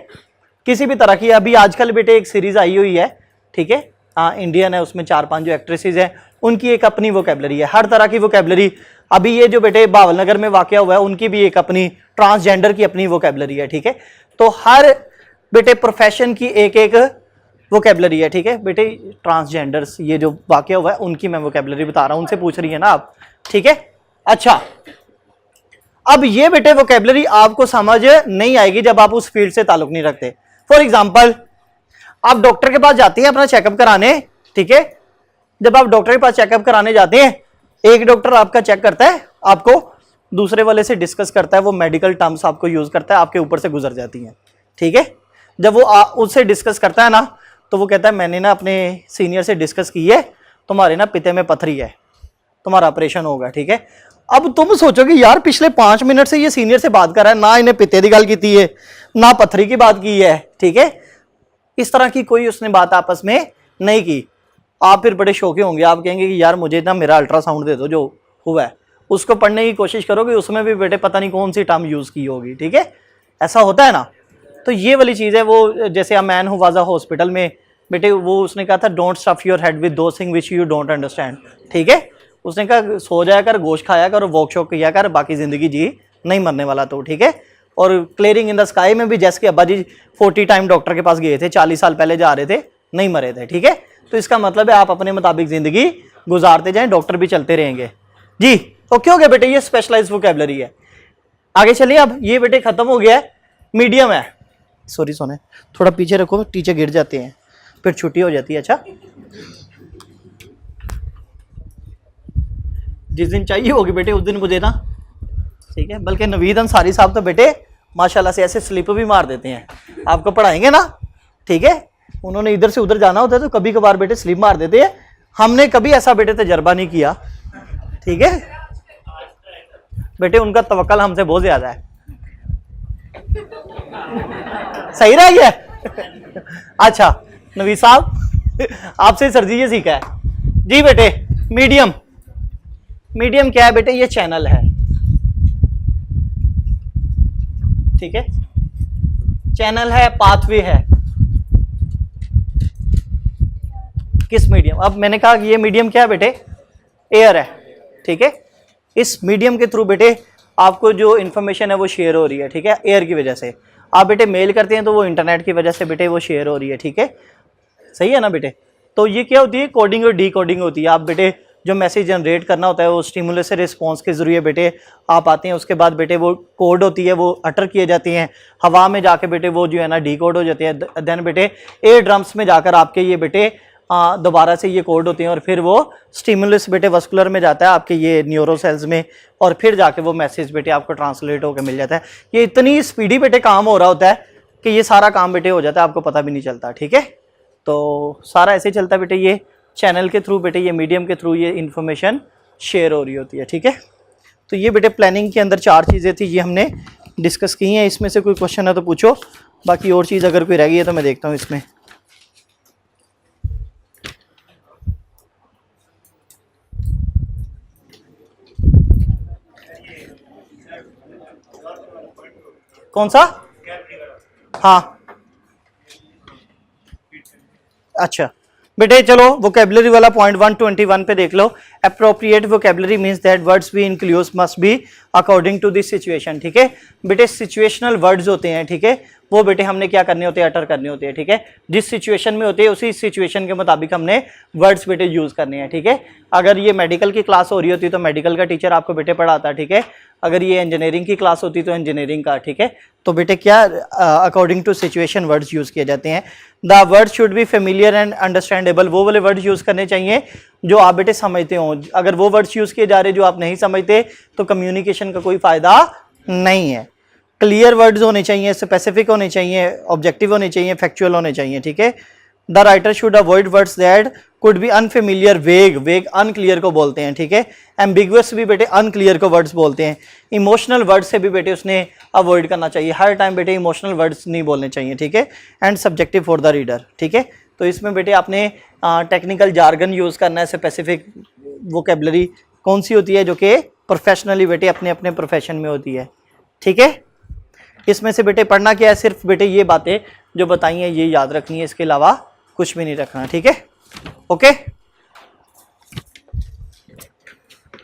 किसी भी तरह की। अभी आजकल बेटे एक सीरीज आई हुई है, ठीक है, हाँ इंडियन है, उसमें 4-5 जो एक्ट्रेसेस हैं उनकी एक अपनी वोकेबलरी है, हर तरह की वोकेबलरी। अभी ये जो बेटे बावलनगर में वाकया हुआ है उनकी भी एक अपनी, ट्रांसजेंडर की अपनी वोकेबलरी है, ठीक है। तो हर बेटे प्रोफेशन की एक एक वोकेबलरी है, ठीक है बेटे। ट्रांसजेंडर्स ये जो वाकया हुआ है उनकी मैं वोकेबलरी बता रहा हूं, उनसे पूछ रही है ना आप, ठीक है। अच्छा, अब ये बेटे वोकेबलरी आपको समझ नहीं आएगी जब आप उस फील्ड से ताल्लुक नहीं रखते। फॉर एग्जाम्पल, आप डॉक्टर के पास जाते हैं अपना चेकअप कराने, ठीक है। जब आप डॉक्टर के पास चेकअप कराने जाते हैं, एक डॉक्टर आपका चेक करता है, आपको दूसरे वाले से डिस्कस करता है, वो मेडिकल टर्म्स आपको यूज करता है, आपके ऊपर से गुजर जाती हैं, ठीक है। जब वो उससे डिस्कस करता है ना, तो वो कहता है मैंने ना अपने सीनियर से डिस्कस की है, तुम्हारे ना पिते में पथरी है, तुम्हारा ऑपरेशन होगा, ठीक है। अब तुम सोचोगे यार पिछले 5 मिनट से ये सीनियर से बात कर रहा है, ना इन्हें पिते की गल की है, ना पथरी की बात की है, ठीक है। इस तरह की कोई उसने बात आपस में नहीं की। आप फिर बड़े शौके होंगे, आप कहेंगे कि यार मुझे ना मेरा अल्ट्रासाउंड दे दो जो हुआ है, उसको पढ़ने की कोशिश करोगे, उसमें भी बेटे पता नहीं कौन सी टर्म यूज की होगी, ठीक है। ऐसा होता है ना। तो ये वाली चीज़ है, वो जैसे a man who was a hospital में बेटे, वो उसने कहा था don't stuff your head with those thing which you don't understand, ठीक है। उसने कहा सो जाया कर, गोश्त खाया कर, वॉक शॉक किया कर, बाकी जिंदगी जी नहीं मरने वाला तो, ठीक है। और क्लियरिंग इन द स्काई में भी जैसे कि अब्बा जी 40 टाइम डॉक्टर के पास गए थे, 40 साल पहले जा रहे थे, नहीं मरे थे, ठीक है। तो इसका मतलब है आप अपने मुताबिक जिंदगी गुजारते जाएं, डॉक्टर भी चलते रहेंगे जी। ओके हो गया बेटे, ये स्पेशलाइज्ड वोकैबुलरी है। आगे चलिए, अब ये बेटे खत्म हो गया है, मीडियम है। सॉरी सोने, थोड़ा पीछे रखो, टीचर गिर जाते हैं, फिर छुट्टी हो जाती है। अच्छा, जिस दिन चाहिए होगी बेटे उस दिन मुझे ना, ठीक है। बल्कि नवीद अंसारी साहब तो बेटे माशाल्लाह से ऐसे स्लिप भी मार देते हैं, आपको पढ़ाएंगे ना, ठीक है। उन्होंने इधर से उधर जाना होता है तो कभी कभार बेटे स्लिप मार देते हैं। हमने कभी ऐसा बेटे तजर्बा नहीं किया, ठीक है बेटे, उनका तवक्कल हमसे बहुत ज्यादा है। सही रह गया। अच्छा नवीद साहब, आपसे सर जी ये सीखा है जी बेटे। मीडियम, मीडियम क्या है बेटे? ये चैनल है, ठीक है, चैनल है, पाथवे है। किस मीडियम? अब मैंने कहा कि ये मीडियम क्या है बेटे? एयर है, ठीक है। इस मीडियम के थ्रू बेटे आपको जो इंफॉर्मेशन है वो शेयर हो रही है, ठीक है, एयर की वजह से। आप बेटे मेल करते हैं तो वो इंटरनेट की वजह से बेटे वो शेयर हो रही है, ठीक है, सही है ना बेटे। तो ये क्या होती है? कोडिंग और डी कोडिंग होती है। आप बेटे जो मैसेज जनरेट करना होता है वो स्टिमुलस से रिस्पॉन्स के जरिए बेटे आप आते हैं, उसके बाद बेटे वो कोड होती है, वो अटर किए जाती हैं हवा में जाके बेटे, वो जो है ना डी कोड हो जाते हैं। देन बेटे एयर ड्रम्स में जाकर आपके ये बेटे दोबारा से ये कोड होते हैं, और फिर वो स्टिमुलस बेटे वस्कुलर में जाता है आपके ये न्यूरो सेल्स में, और फिर जाके वो मैसेज बेटे आपको ट्रांसलेट होकर मिल जाता है। ये इतनी स्पीडी बेटे काम हो रहा होता है कि ये सारा काम बेटे हो जाता है, आपको पता भी नहीं चलता, ठीक है। तो सारा ऐसे चलता है बेटे, ये चैनल के थ्रू बेटे, ये मीडियम के थ्रू ये इन्फॉर्मेशन शेयर हो रही होती है, ठीक है। तो ये बेटे प्लानिंग के अंदर 4 चीज़ें थी, ये हमने डिस्कस की हैं। इसमें से कोई क्वेश्चन है तो पूछो, बाकी और चीज़ अगर कोई रह गई है तो मैं देखता हूँ इसमें। कौन सा? हाँ अच्छा बेटे चलो वोकेबलरी वाला पॉइंट 121 पे देख लो। Appropriate vocabulary means that words we include must be according to this situation, ठीक है बेटे। सिचुएशनल वर्ड्स होते हैं, ठीक है, वो बेटे हमने क्या करने होते हैं? अटर करने होते हैं, ठीक है। जिस सिचुएशन में होते हैं उसी सिचुएशन के मुताबिक हमने वर्ड्स बेटे यूज करने हैं, ठीक है। अगर ये मेडिकल की क्लास हो रही होती तो मेडिकल का टीचर आपको बेटे पढ़ाता, ठीक है। अगर ये इंजीनियरिंग की क्लास होती तो इंजीनियरिंग का, ठीक है। तो बेटे क्या according to situation words use किए जाते हैं। The word should be familiar and understandable, वो वाले वर्ड्स यूज करने चाहिए जो आप बेटे समझते हो। अगर वो वर्ड्स यूज किए जा रहे जो आप नहीं समझते तो कम्युनिकेशन का कोई फायदा नहीं है। क्लियर वर्ड्स होने चाहिए, स्पेसिफिक होने चाहिए, ऑब्जेक्टिव होने चाहिए, फैक्चुअल होने चाहिए, ठीक है। The writer should avoid words that could be unfamiliar, वेग, वेग अनक्लियर को बोलते हैं, ठीक है। एम्बिगुअस भी बेटे अनक्लियर को वर्ड्स बोलते हैं। इमोशनल वर्ड्स से भी बेटे उसने अवॉइड करना चाहिए, हर टाइम बेटे इमोशनल वर्ड्स नहीं बोलने चाहिए, ठीक है। And subjective for the reader, ठीक है। तो इसमें बेटे आपने टेक्निकल जार्गन यूज़ करना है, स्पेसिफिक वोकेबलरी कौन सी होती है जो कि प्रोफेशनली बेटे अपने अपने प्रोफेशन में होती है, ठीक है। इसमें से बेटे पढ़ना क्या है, सिर्फ बेटे ये बातें जो बताई हैं ये याद रखनी है, इसके अलावा कुछ भी नहीं रखना, ठीक है। ओके,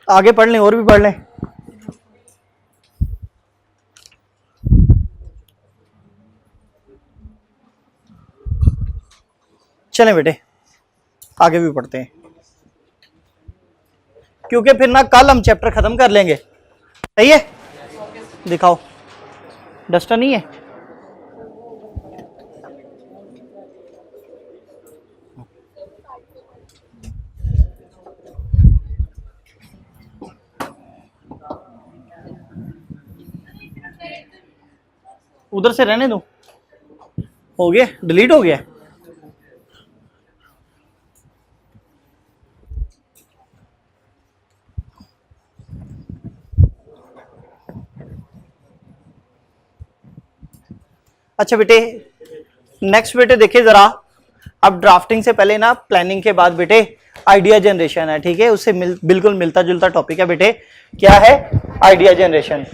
आगे पढ़ लें और भी पढ़ लें। चलें बेटे आगे भी पढ़ते हैं, क्योंकि फिर ना कल हम चैप्टर खत्म कर लेंगे, सही है। दिखाओ, डस्टर नहीं है? उधर से रहने दो, हो गया, डिलीट हो गया। अच्छा बेटे, नेक्स्ट बेटे देखिए जरा, अब ड्राफ्टिंग से पहले ना प्लानिंग के बाद बेटे आइडिया जनरेशन है, ठीक है। उससे बिल्कुल मिलता जुलता टॉपिक है बेटे, क्या है? Idea generation.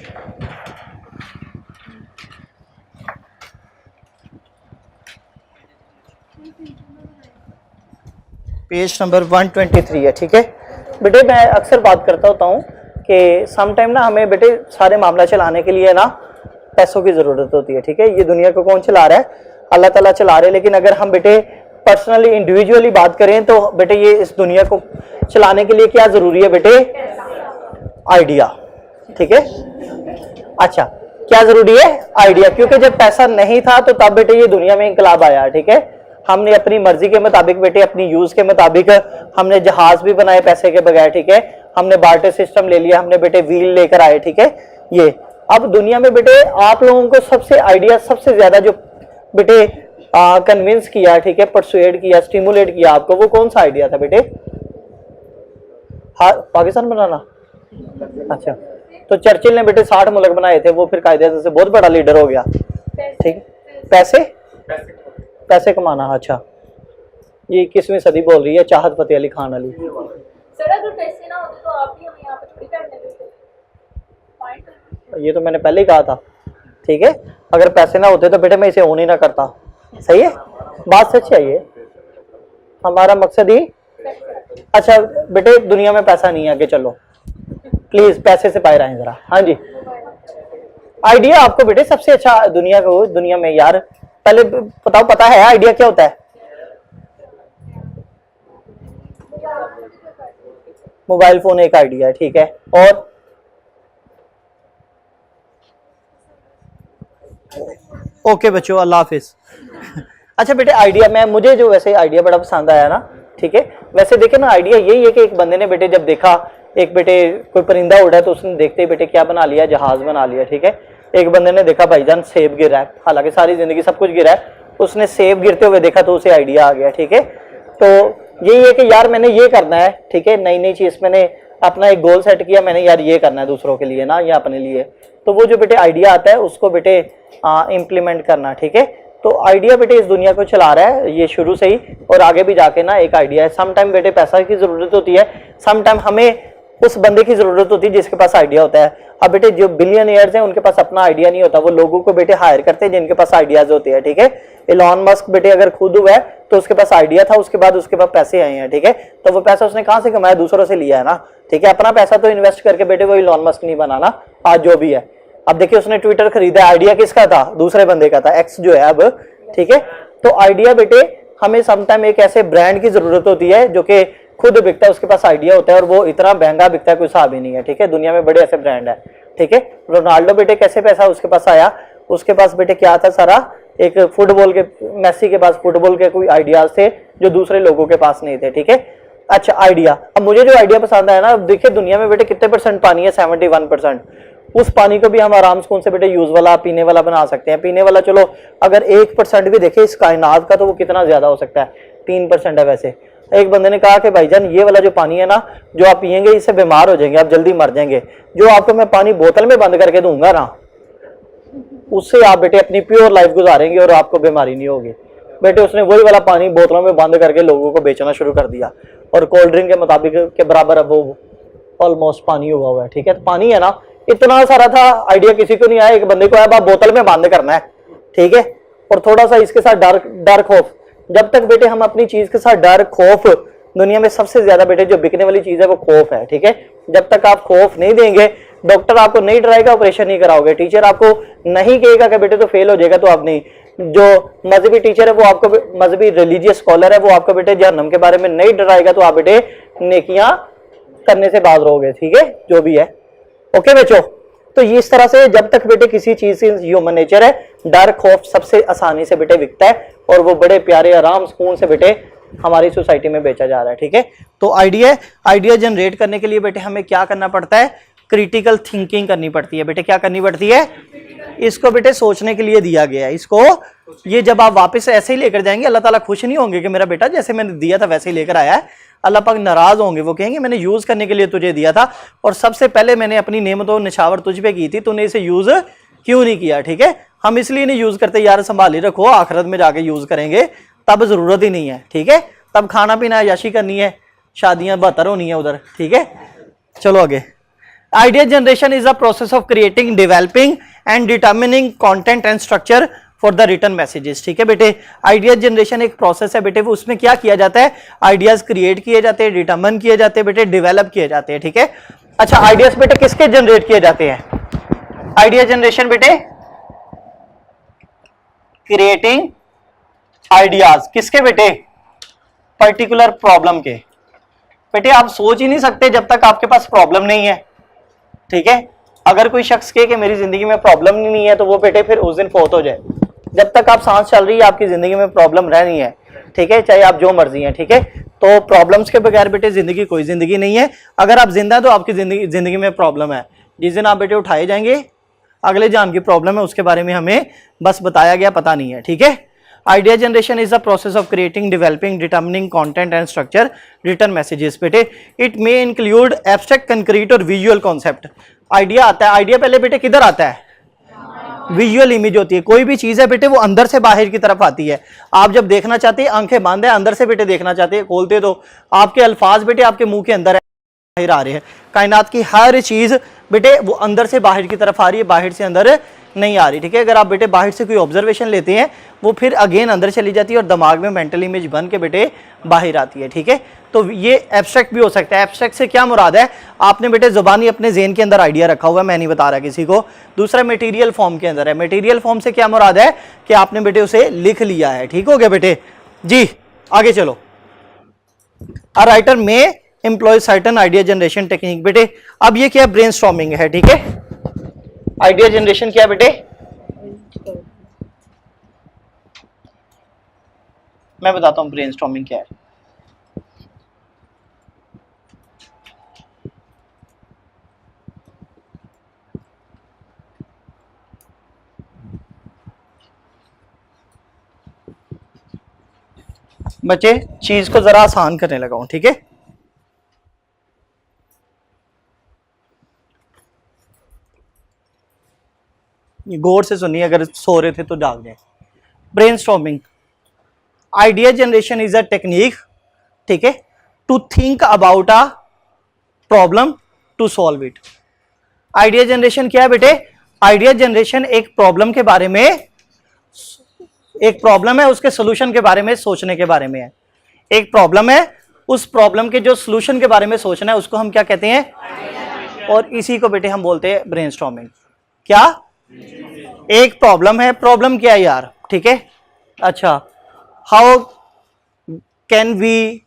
पेज नंबर 123 है, ठीक है बेटे। मैं अक्सर बात करता होता हूँ कि सम टाइम ना हमें बेटे सारे मामला चलाने के लिए ना पैसों की ज़रूरत होती है, ठीक है। ये दुनिया को कौन चला रहा है? अल्लाह ताला चला रहे हैं। लेकिन अगर हम बेटे पर्सनली इंडिविजुअली बात करें तो बेटे ये इस दुनिया को चलाने के लिए क्या ज़रूरी है बेटे? आइडिया, ठीक है। अच्छा, क्या ज़रूरी है? आइडिया। क्योंकि जब पैसा नहीं था तो तब बेटे ये दुनिया में इंकलाब आया, ठीक है। हमने अपनी मर्जी के मुताबिक बेटे, अपनी यूज़ के मुताबिक हमने जहाज भी बनाए पैसे के बगैर, ठीक है। हमने बार्टर सिस्टम ले लिया, हमने बेटे व्हील लेकर आए, ठीक है। ये अब दुनिया में बेटे आप लोगों को सबसे आइडिया सबसे ज्यादा जो बेटे कन्विंस किया, ठीक है, परसुएड किया, स्टिमुलेट किया आपको, वो कौन सा आइडिया था बेटे? हाँ, पाकिस्तान बनाना। अच्छा, तो चर्चिल ने बेटे 60 मुल्क बनाए थे, वो फिर कायदे से बहुत बड़ा लीडर हो गया, ठीक। पैसे कमाना। अच्छा, ये 21वीं सदी बोल रही है, चाहत फतेह अली खान अली। सर अगर पैसे ना होते तो आप भी हमें यहाँ पे थोड़ी करने देते। ये तो मैंने पहले ही कहा था, ठीक है। अगर पैसे ना होते तो बेटे मैं इसे ऑन ही ना करता, सही है, बात सच है ये, हमारा मकसद ही। अच्छा बेटे, दुनिया में पैसा नहीं है, आगे चलो प्लीज, पैसे से बाहर आए जरा। हाँ जी, आइडिया आपको बेटे सबसे अच्छा दुनिया में यार, पहले बताओ, पता है आइडिया क्या होता है? मोबाइल फोन एक आइडिया है, ठीक है। और ओके बच्चों, अल्लाह हाफिज। अच्छा बेटे, आइडिया में मुझे जो वैसे आइडिया बड़ा पसंद आया ना, ठीक है। वैसे देखे ना, आइडिया यही है कि एक बंदे ने बेटे जब देखा एक बेटे कोई परिंदा उड़ा है तो उसने देखते ही बेटे क्या बना लिया? जहाज बना लिया, ठीक है। एक बंदे ने देखा भाईजान सेब गिरा है, हालांकि सारी जिंदगी सब कुछ गिरा है, उसने सेब गिरते हुए देखा तो उसे आइडिया आ गया, ठीक है। तो यही है कि यार मैंने ये करना है, ठीक है, नई नई चीज, मैंने अपना एक गोल सेट किया, मैंने यार ये करना है दूसरों के लिए ना, या अपने लिए, तो वो जो बेटे आइडिया आता है उसको बेटे इम्प्लीमेंट करना, ठीक है। तो आइडिया बेटे इस दुनिया को चला रहा है, ये शुरू से ही और आगे भी जाके ना एक आइडिया है। सम टाइम बेटे पैसा की जरूरत होती है, सम टाइम हमें उस बंदे की जरूरत होती है जिसके पास आइडिया होता है। अब बेटे जो बिलियनियर्स हैं उनके पास अपना आइडिया नहीं होता, वो लोगों को बेटे हायर करते हैं जिनके पास आइडियाज होते हैं, ठीक है। इलॉन मस्क बेटे अगर खुद हुआ है तो उसके पास आइडिया था, उसके बाद उसके पास पैसे आए हैं, ठीक है। तो वो पैसा उसने कहाँ से कमाया? दूसरों से लिया है ना, ठीक है। अपना पैसा तो इन्वेस्ट करके बेटे वो इलॉन मस्क नहीं बनाना, आज जो भी है। अब देखिए उसने ट्विटर खरीदा, आइडिया किसका था? दूसरे बंदे का था, एक्स जो है अब, ठीक है। तो आइडिया बेटे हमें समटाइम एक ऐसे ब्रांड की जरूरत होती है जो कि खुद बिकता है, उसके पास आइडिया होता है और वो इतना महंगा बिकता है कोई हिसाब ही नहीं है, ठीक है। दुनिया में बड़े ऐसे ब्रांड है, ठीक है। रोनाल्डो बेटे कैसे पैसा उसके पास आया? उसके पास बेटे क्या था? सारा एक फुटबॉल के, मेसी के पास फुटबॉल के कोई आइडियाज थे जो दूसरे लोगों के पास नहीं थे, ठीक है। अच्छा आइडिया, अब मुझे जो आइडिया पसंद आया ना, देखिए दुनिया में बेटे कितने परसेंट पानी है? 71%। उस पानी को भी हम आराम से बेटे यूज वाला, पीने वाला बना सकते हैं। पीने वाला चलो अगर 1% भी देखे इस कायनात का तो वो कितना ज्यादा हो सकता है। 3% है वैसे। एक बंदे ने कहा कि भाईजान ये वाला जो पानी है ना जो आप पियेंगे इससे बीमार हो जाएंगे, आप जल्दी मर जाएंगे, जो आपको मैं पानी बोतल में बंद करके दूंगा ना उससे आप बेटे अपनी प्योर लाइफ गुजारेंगे और आपको बीमारी नहीं होगी। बेटे उसने वही वाला पानी बोतलों में बंद करके लोगों को बेचना शुरू कर दिया और कोल्ड ड्रिंक के मुताबिक के बराबर अब वो ऑलमोस्ट पानी हुआ है। ठीक है, तो पानी है ना इतना सारा था, आइडिया किसी को नहीं आया, एक बंदे को आया आप बोतल में बंद करना है। ठीक है, और थोड़ा सा इसके साथ डर खौफ। जब तक बेटे हम अपनी चीज के साथ डर खौफ, दुनिया में सबसे ज्यादा बेटे जो बिकने वाली चीज है वो खौफ है। ठीक है, जब तक आप खौफ नहीं देंगे, डॉक्टर आपको नहीं डराएगा, ऑपरेशन नहीं कराओगे, टीचर आपको नहीं कहेगा कि बेटे तो फेल हो जाएगा तो आप नहीं, जो मजहबी टीचर है वो आपको, मजहबी रिलीजियस स्कॉलर है वो आपको बेटे जहन्नम के बारे में नहीं डराएगा तो आप बेटे नेकियां करने से बाज रहोगे। ठीक है, जो भी है। ओके बच्चों, तो ये इस तरह से जब तक बेटे किसी चीज से ह्यूमन नेचर है, डर खौफ सबसे आसानी से बेटे बिकता है और वो बड़े प्यारे आराम सुकून से बेटे हमारी सोसाइटी में बेचा जा रहा है। ठीक है, तो आइडिया जनरेट करने के लिए बेटे हमें क्या करना पड़ता है, क्रिटिकल थिंकिंग करनी पड़ती है। बेटे क्या करनी पड़ती है, इसको बेटे सोचने के लिए दिया गया है। इसको ये जब आप वापस ऐसे ही लेकर जाएंगे, अल्लाह ताला खुश नहीं होंगे कि मेरा बेटा जैसे मैंने दिया था वैसे ही लेकर आया है। अल्लाह पाक नाराज होंगे, वो कहेंगे मैंने यूज करने के लिए तुझे दिया था और सबसे पहले मैंने अपनी नेमतों निछावर तुझ पे की थी, तूने इसे यूज क्यों नहीं किया। ठीक है, हम इसलिए नहीं यूज करते यार, संभाल ही रखो, आखिरत में जाके यूज करेंगे, तब जरूरत ही नहीं है। ठीक है, तब खाना पीना याशी करनी है, शादियां बहतर होनी है उधर। ठीक है, चलो आगे। Idea generation is a process of creating, developing and determining content and structure for the return messages. ठीक है बेटे, आइडिया जनरेशन एक प्रोसेस है बेटे, वो उसमें क्या किया जाता है, आइडियाज क्रिएट किए जाते हैं, डिटर्मिन किए जाते हैं बेटे, डेवलप किए जाते हैं। ठीक है, अच्छा आइडियाज बेटे किसके जनरेट किए जाते हैं, आइडिया जनरेशन बेटे क्रिएटिंग आइडियाज किसके बेटे, पर्टिकुलर प्रॉब्लम के। बेटे आप सोच ही नहीं सकते जब तक आपके पास प्रॉब्लम नहीं है। ठीक है, अगर कोई शख्स कहे कि मेरी जिंदगी में प्रॉब्लम नहीं है तो वो बेटे फिर उस दिन फौत हो जाए। जब तक आप सांस चल रही है आपकी जिंदगी में प्रॉब्लम रहनी है। ठीक है, चाहे आप जो मर्जी हैं। ठीक है, तो प्रॉब्लम्स के बगैर बेटे जिंदगी कोई जिंदगी नहीं है। अगर आप जिंदा है तो आपकी जिंदगी में प्रॉब्लम है। जिस दिन आप बेटे उठाए जाएंगे अगले जान की प्रॉब्लम है, उसके बारे में हमें बस बताया गया, पता नहीं है। ठीक है, idea generation is the process of creating, developing, determining content and structure return messages. बेटे it may include abstract, concrete और विजुअल कॉन्सेप्ट। आइडिया आता है, आइडिया पहले बेटे किधर आता है, विजुअल इमेज होती है। कोई भी चीज है बेटे वो अंदर से बाहर की तरफ आती है। आप जब देखना चाहते हैं आंखें बंद है, अंदर से बेटे देखना चाहते हैं खोलते तो आपके अल्फाज बेटे आपके मुंह के अंदर बाहर आ रहे हैं। कायनात की हर चीज बेटे वो अंदर से बाहर की तरफ आ रही है, बाहर से अंदर नहीं आ रही। ठीक है, अगर आप बेटे बाहर से कोई ऑब्जर्वेशन लेते हैं वो फिर अगेन अंदर चली जाती है और दिमाग में मेंटल इमेज बन के बेटे बाहर आती है। ठीक है, तो ये एब्स्ट्रैक्ट भी हो सकता है। एब्स्ट्रैक्ट से क्या मुराद है, आपने बेटे जुबानी अपने ज़हन के अंदर आइडिया रखा हुआ है, मैं नहीं बता रहा किसी को। दूसरा मटेरियल फॉर्म के अंदर है। मटेरियल फॉर्म से क्या मुराद है कि आपने बेटे उसे लिख लिया है। ठीक हो गया बेटे जी, आगे चलो। अ राइटर में employ certain idea generation technique. बेटे अब ये क्या ब्रेनस्टॉर्मिंग है। ठीक है, आइडिया जनरेशन क्या बेटे, मैं बताता हूं ब्रेनस्टॉर्मिंग क्या है। बच्चे चीज को जरा आसान करने लगा हूं। ठीक है, गौर से सुनिए, अगर सो रहे थे तो जाग जाए। Brainstorming, idea generation is a technique, ठीक है, to think about a problem to solve it. Idea generation क्या है बेटे, आइडिया जनरेशन एक प्रॉब्लम के बारे में, एक प्रॉब्लम है उसके सोल्यूशन के बारे में सोचने के बारे में है। एक प्रॉब्लम है, उस प्रॉब्लम के जो सोल्यूशन के बारे में सोचना है उसको हम क्या कहते हैं, और इसी को बेटे हम बोलते हैं ब्रेनस्टॉर्मिंग। क्या, एक प्रॉब्लम है, प्रॉब्लम क्या है यार, ठीक है, अच्छा, how can we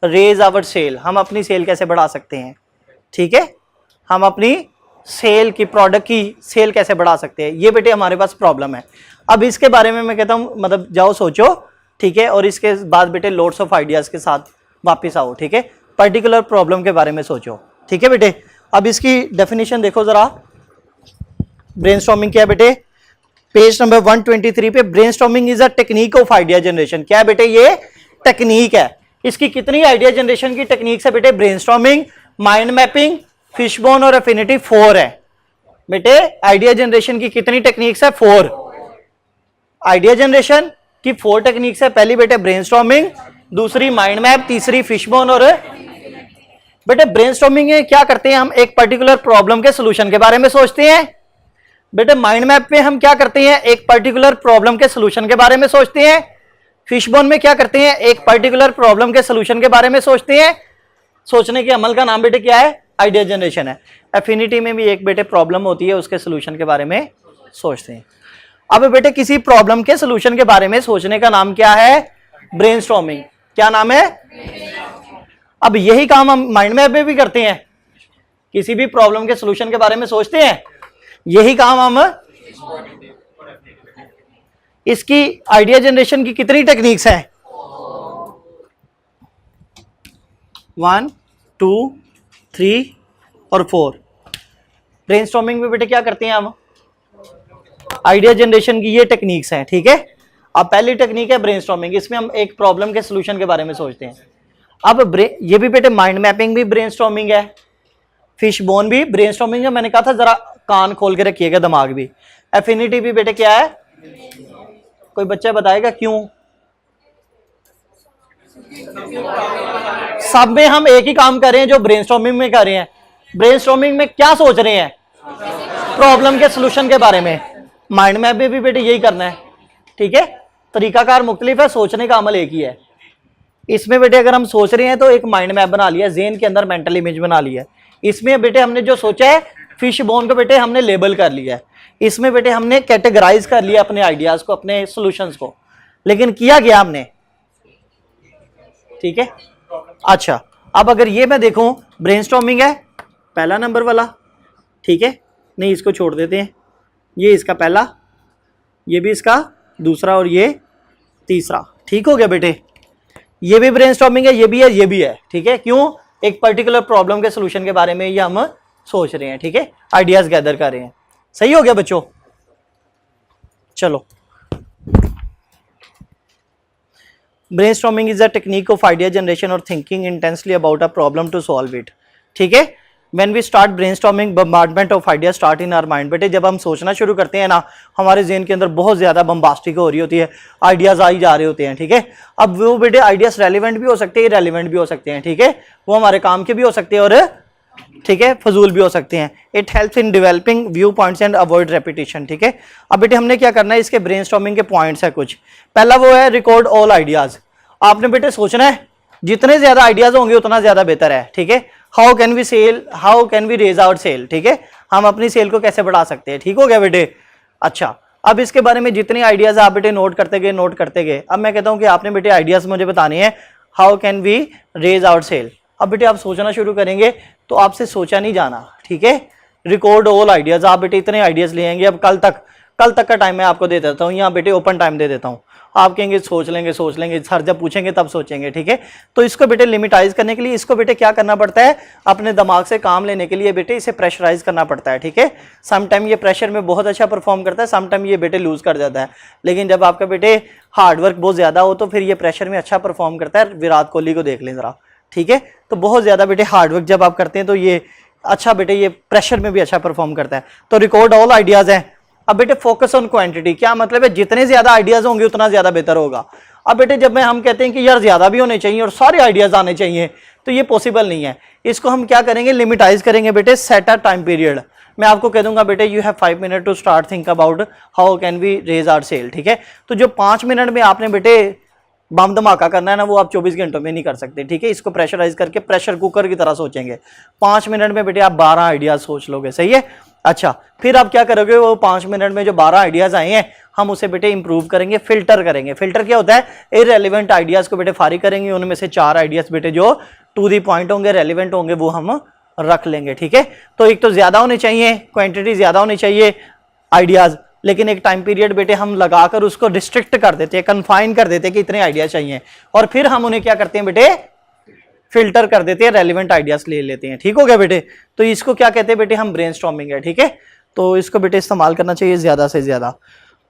raise our sale, हम अपनी सेल कैसे बढ़ा सकते हैं। ठीक है, हम अपनी सेल की, प्रोडक्ट की सेल कैसे बढ़ा सकते हैं, ये बेटे हमारे पास प्रॉब्लम है। अब इसके बारे में मैं कहता हूं, मतलब जाओ सोचो, ठीक है, और इसके बाद बेटे लोड्स ऑफ आइडियाज के साथ वापस आओ। ठीक है, पर्टिकुलर प्रॉब्लम के बारे में सोचो। ठीक है बेटे, अब इसकी डेफिनेशन देखो जरा, ब्रेनस्टॉर्मिंग क्या है बेटे, पेज नंबर 123 पे। Brainstorming is a technique of idea generation. क्या है बेटे, ये टेक्निक है। इसकी कितनी आइडिया जनरेशन की टेक्निक्स है बेटे? ब्रेनस्टॉर्मिंग, माइंड मैपिंग, फिशबोन और एफिनिटी 4 है बेटे। आइडिया जनरेशन की कितनी टेक्निक्स है? 4। आइडिया जनरेशन की 4 टेक्निक्स है। पहली बेटे ब्रेनस्टॉर्मिंग, दूसरी माइंड मैप, तीसरी फिशबोन और बेटे ब्रेनस्टॉर्मिंग में क्या करते हैं हम? एक पर्टिकुलर प्रॉब्लम के सोल्यूशन के बारे में सोचते हैं। बेटे माइंड मैप में हम क्या करते हैं? एक पर्टिकुलर प्रॉब्लम के सोल्यूशन के बारे में सोचते हैं। फिशबोन में क्या करते हैं? एक पर्टिकुलर प्रॉब्लम के सोल्यूशन के बारे में सोचते हैं। सोचने के अमल का नाम बेटे क्या है? आइडिया जनरेशन है। एफिनिटी में भी एक बेटे प्रॉब्लम होती है, उसके सोल्यूशन के बारे में सोचते हैं। अब बेटे किसी प्रॉब्लम के सोल्यूशन के बारे में सोचने का नाम क्या है? ब्रेनस्टॉर्मिंग। क्या नाम है? अब यही काम हम माइंड मैप में भी करते हैं। किसी भी प्रॉब्लम के सोल्यूशन के बारे में सोचते हैं, यही काम हम। इसकी आइडिया जनरेशन की कितनी टेक्निक्स हैं? 1, 2, 3 और 4। ब्रेनस्टॉर्मिंग में बेटे क्या करते हैं हम? आइडिया जनरेशन की ये टेक्निक्स हैं, ठीक है। अब पहली टेक्निक है ब्रेनस्टॉर्मिंग, इसमें हम एक प्रॉब्लम के सोल्यूशन के बारे में सोचते हैं। अब ये भी बेटे माइंड मैपिंग भी ब्रेनस्टॉर्मिंग है, फिशबोन भी ब्रेनस्टॉर्मिंग है। मैंने कहा था जरा कान खोल के रखिएगा, दिमाग भी। एफिनिटी भी बेटे क्या है? कोई बच्चा बताएगा क्यों? सब में हम एक ही काम कर रहे हैं जो ब्रेनस्टॉर्मिंग में कर रहे हैं। ब्रेनस्टॉर्मिंग में क्या सोच रहे हैं? प्रॉब्लम के सोल्यूशन के बारे में। माइंड मैप में भी बेटे यही करना है, ठीक है। तरीकाकार मुख्तलिफ है, सोचने का अमल एक ही है। इसमें बेटे अगर हम सोच रहे हैं तो एक माइंड मैप बना लिया, ज़हन के अंदर मेंटल इमेज बना लिया। इसमें बेटे हमने जो सोचा है, फिश बोन को बेटे हमने लेबल कर लिया है। इसमें बेटे हमने कैटेगराइज कर लिया अपने आइडियाज को, अपने सॉल्यूशंस को। लेकिन किया गया हमने, ठीक है। अच्छा, अब अगर ये मैं देखूं, ब्रेनस्टॉर्मिंग है पहला नंबर वाला, ठीक है। नहीं, इसको छोड़ देते हैं। ये इसका पहला, ये भी इसका दूसरा और ये तीसरा। ठीक हो गया बेटे। ये भी ब्रेनस्टॉर्मिंग है, ये भी है, ये भी है, ठीक है। क्यों? एक पर्टिकुलर प्रॉब्लम के सोल्यूशन के बारे में ये हम सोच रहे हैं, ठीक है। आइडियाज गैदर कर रहे हैं। सही हो गया बच्चों? चलो, brainstorming is a technique of idea generation और thinking intensely about a problem to solve it, ठीक है। When we start brainstorming, bombardment of ideas start in our mind। बेटे जब हम सोचना शुरू करते हैं ना, हमारे ज़हन के अंदर बहुत ज़्यादा बम्बास्टिक हो रही होती है, आइडियाज़ आई जा रहे होते हैं, ठीक है। अब वो बेटे आइडियाज़ रेलिवेंट भी हो सकते हैं, इरेलीवेंट भी हो सकते हैं, ठीक है। वो हमारे काम के भी हो सकते हैं और ठीक है फजूल भी हो सकते हैं। It helps in developing view points and avoid repetition, ठीक है। अब बेटे हमने क्या करना है, इसके ब्रेनस्टॉर्मिंग के पॉइंट्स है कुछ। पहला वो है रिकॉर्ड ऑल आइडियाज़। आपने बेटे सोचना है जितने ज़्यादा आइडियाज़ होंगे उतना ज़्यादा बेहतर है, ठीक है। How can we sell, how can we raise out sale, ठीक है। हम अपनी सेल को कैसे बढ़ा सकते हैं, ठीक हो गया बेटे। अच्छा, अब इसके बारे में जितने आइडियाज़ आप बेटे नोट करते गए, नोट करते गए। अब मैं कहता हूं कि आपने बेटे आइडियाज़ मुझे बताने हैं, how can we raise out sale. अब बेटे आप सोचना शुरू करेंगे तो आपसे सोचा नहीं जाना, ठीक है। रिकॉर्ड ऑल आइडियाज़, आप बेटे इतने आइडियाज़ ले आएंगे। अब कल तक का टाइम मैं आपको दे देता हूँ, यहाँ बेटे ओपन टाइम दे देता हूँ। आप कहेंगे सोच लेंगे, सर जब पूछेंगे तब सोचेंगे, ठीक है। तो इसको बेटे लिमिटाइज करने के लिए इसको बेटे क्या करना पड़ता है, अपने दिमाग से काम लेने के लिए बेटे इसे प्रेशराइज करना पड़ता है, ठीक है। सम टाइम ये प्रेशर में बहुत अच्छा परफॉर्म करता है, सम टाइम ये बेटे लूज कर जाता है। लेकिन जब आपका बेटे हार्डवर्क बहुत ज़्यादा हो तो फिर ये प्रेशर में अच्छा परफॉर्म करता है। विराट कोहली को देख लें ज़रा, ठीक है। तो बहुत ज़्यादा बेटे हार्डवर्क जब आप करते हैं तो ये अच्छा बेटे ये प्रेशर में भी अच्छा परफॉर्म करता है। तो रिकॉर्ड ऑल आइडियाज़ हैं। अब बेटे फोकस ऑन क्वांटिटी, क्या मतलब है, जितने ज्यादा आइडियाज होंगे उतना ज्यादा बेहतर होगा। अब बेटे जब हम कहते हैं कि यार ज्यादा भी होने चाहिए और सारे आइडियाज आने चाहिए, तो ये पॉसिबल नहीं है। इसको हम क्या करेंगे, लिमिटाइज करेंगे बेटे। Set a time period. मैं आपको कह दूंगा बेटे you have 5 minute to start think about how can we raise our sale, ठीक है। तो जो 5 मिनट में आपने बेटे बम धमाका करना है ना, वो आप 24 घंटों में नहीं कर सकते, ठीक है। इसको प्रेशराइज करके प्रेशर कुकर की तरह सोचेंगे। 5 मिनट में बेटे आप 12 आइडियाज सोच लोगे, सही है। अच्छा, फिर आप क्या करोगे, वो 5 मिनट में जो 12 आइडियाज आए हैं हम उसे बेटे इंप्रूव करेंगे, फिल्टर करेंगे। फिल्टर क्या होता है, इररेलेवेंट आइडियाज को बेटे फारिग करेंगे, उनमें से 4 आइडियाज बेटे जो टू दी पॉइंट होंगे, रेलिवेंट होंगे, वो हम रख लेंगे, ठीक है। तो एक तो ज्यादा होने चाहिए, क्वांटिटी ज्यादा होनी चाहिए आइडियाज, लेकिन एक टाइम पीरियड बेटे हम लगाकर उसको रिस्ट्रिक्ट कर देते हैं, कन्फाइन कर देते हैं कि इतने आइडिया चाहिए, और फिर हम उन्हें क्या करते हैं बेटे, फिल्टर कर देते हैं, रेलिवेंट आइडियाज ले लेते हैं। ठीक हो गया बेटे। तो इसको क्या कहते हैं बेटे, हम ब्रेनस्टॉर्मिंग है, ठीक है। तो इसको बेटे इस्तेमाल करना चाहिए ज्यादा से ज्यादा।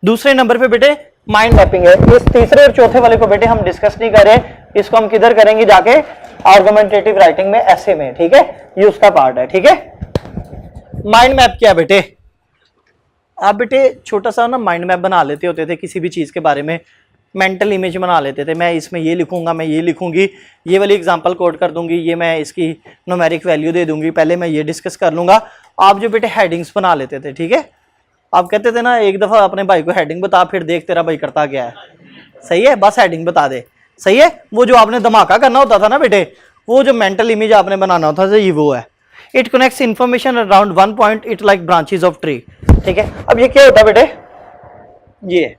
दूसरे नंबर पे बेटे माइंड मैपिंग है। इस तीसरे और चौथे वाले को बेटे हम डिस्कस नहीं कर रहे। इसको हम किधर करेंगे जाके, आर्गुमेंटेटिव राइटिंग में, ऐसे में, ठीक है, ये उसका पार्ट है, ठीक है। माइंड मैप क्या है बेटे, आप बेटे छोटा सा ना माइंड मैप बना लेते होते थे किसी भी चीज के बारे में, मेंटल इमेज बना लेते थे, मैं इसमें ये लिखूंगा, मैं ये लिखूंगी, ये वाली एग्जांपल कोड कर दूंगी, ये मैं इसकी न्यूमेरिक वैल्यू दे दूंगी, पहले मैं ये डिस्कस कर लूंगा। आप जो बेटे हेडिंग्स बना लेते थे, ठीक है, आप कहते थे ना एक दफा अपने भाई को हेडिंग बता, फिर देख तेरा भाई करता क्या है, सही है, बस हेडिंग बता दे, सही है। वो जो आपने धमाका करना होता था ना बेटे, वो जो मेंटल इमेज आपने बनाना होता था, ये वो है। It connects information around one point, it like branches of tree, ठीक है। अब ये क्या होता है बेटे, ये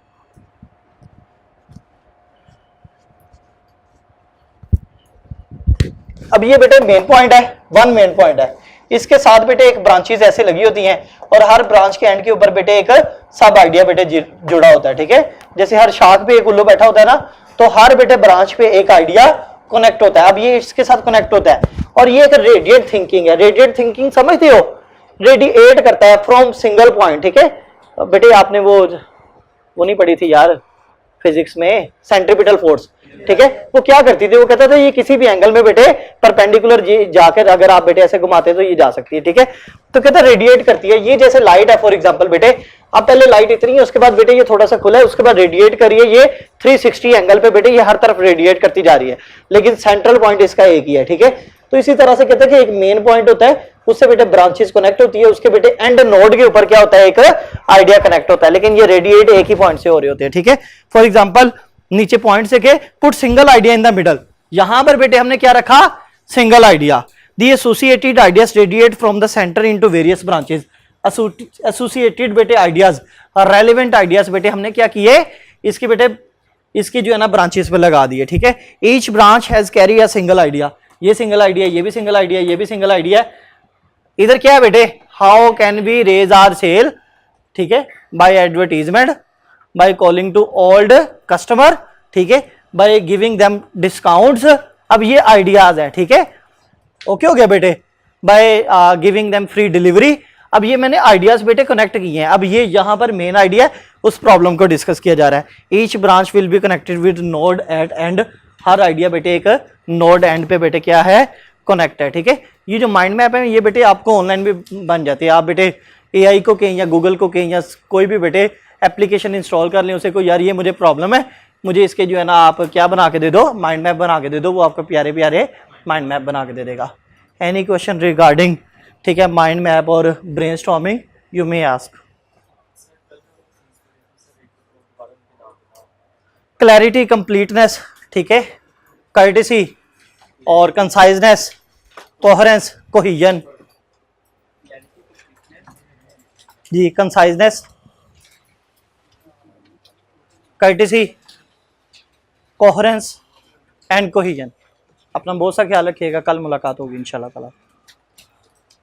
अब ये बेटे मेन पॉइंट है, वन मेन पॉइंट है, इसके साथ बेटे एक ब्रांचेस ऐसे लगी होती हैं, और हर ब्रांच के एंड के ऊपर बेटे एक सब आइडिया बेटे जुड़ा होता है, ठीक है। जैसे हर शाख पे एक उल्लू बैठा होता है ना, तो हर बेटे ब्रांच पे एक आइडिया कनेक्ट होता है। अब ये इसके साथ कनेक्ट होता है, और ये एक रेडिएट थिंकिंग है। रेडिएट थिंकिंग समझते हो, रेडिएट करता है फ्रॉम सिंगल पॉइंट, ठीक है। बेटे आपने वो नहीं पढ़ी थी यार फिजिक्स में, सेंट्रीपिटल फोर्स, ठीक है, वो क्या करती थी, वो कहता था ये किसी भी एंगल में बेटे परपेंडिकुलर जाकर अगर आप बेटे ऐसे घुमाते तो ये जा सकती है, ठीक है। तो कहता रेडिएट करती है, ये जैसे लाइट है फॉर एग्जांपल बेटे, अब पहले लाइट इतनी है, उसके बाद बेटे ये थोड़ा सा खुला है, उसके बाद रेडिएट करिए, ये 360 एंगल पे बेटे ये हर तरफ रेडिएट करती जा रही है, लेकिन सेंट्रल पॉइंट इसका एक ही है, ठीक है। तो इसी तरह से कहते हैं कि एक मेन पॉइंट होता है, उससे बेटे ब्रांचेस कनेक्ट होती है, उसके बेटे एंड नोड के ऊपर क्या होता है, एक आइडिया कनेक्ट होता है, लेकिन ये रेडिएट एक ही पॉइंट से हो रहे होते हैं, ठीक है। फॉर एग्जांपल नीचे पॉइंट से के put single idea in the middle, यहां पर बेटे हमने क्या रखा, single idea. The associated ideas radiate from the centre into various branches. Associated बेटे आइडियाज, रेलेवेंट आइडियाज बेटे हमने क्या किए, इसके बेटे इसकी जो है ना ब्रांचेस पे लगा दिए, ठीक है। Each branch has carry a single idea, ये सिंगल आइडिया, ये भी सिंगल आइडिया, ये भी सिंगल आइडिया। इधर क्या है बेटे, how can we raise our sale, ठीक है, by advertisement, by calling to old customer, ठीक है, बाय गिविंग देम डिस्काउंट्स। अब ये आइडियाज है, ठीक है, ओके हो गया बेटे, by giving them free delivery. अब ये मैंने आइडियाज बेटे कनेक्ट किए हैं। अब ये यहां पर मेन आइडिया, उस प्रॉब्लम को डिस्कस किया जा रहा है। Each branch will be connected with node eight and, her idea बेटे एक नोड एंड पे बेटे क्या है, कनेक्ट है, ठीक है। ये जो माइंड मैप है ये बेटे आपको ऑनलाइन भी बन जाती है, आप बेटे एआई को कहें या गूगल को कहें या कोई भी बेटे एप्लीकेशन इंस्टॉल कर लें, उसे को यार ये मुझे प्रॉब्लम है, मुझे इसके जो है ना आप क्या बना के दे दो, माइंड मैप बना के दे दो, वो आपको प्यारे प्यारे माइंड मैप बना के दे देगा। एनी क्वेश्चन रिगार्डिंग, ठीक है, माइंड मैप और brainstorming you may ask. Clarity, completeness, ठीक है, कर्टेसी और कंसाइजनेस, कोहेरेंस, कोहेजन, जी, conciseness, courtesy, coherence and cohesion. अपना बहुत सा ख्याल रखिएगा, कल मुलाकात होगी इंशाल्लाह ताला।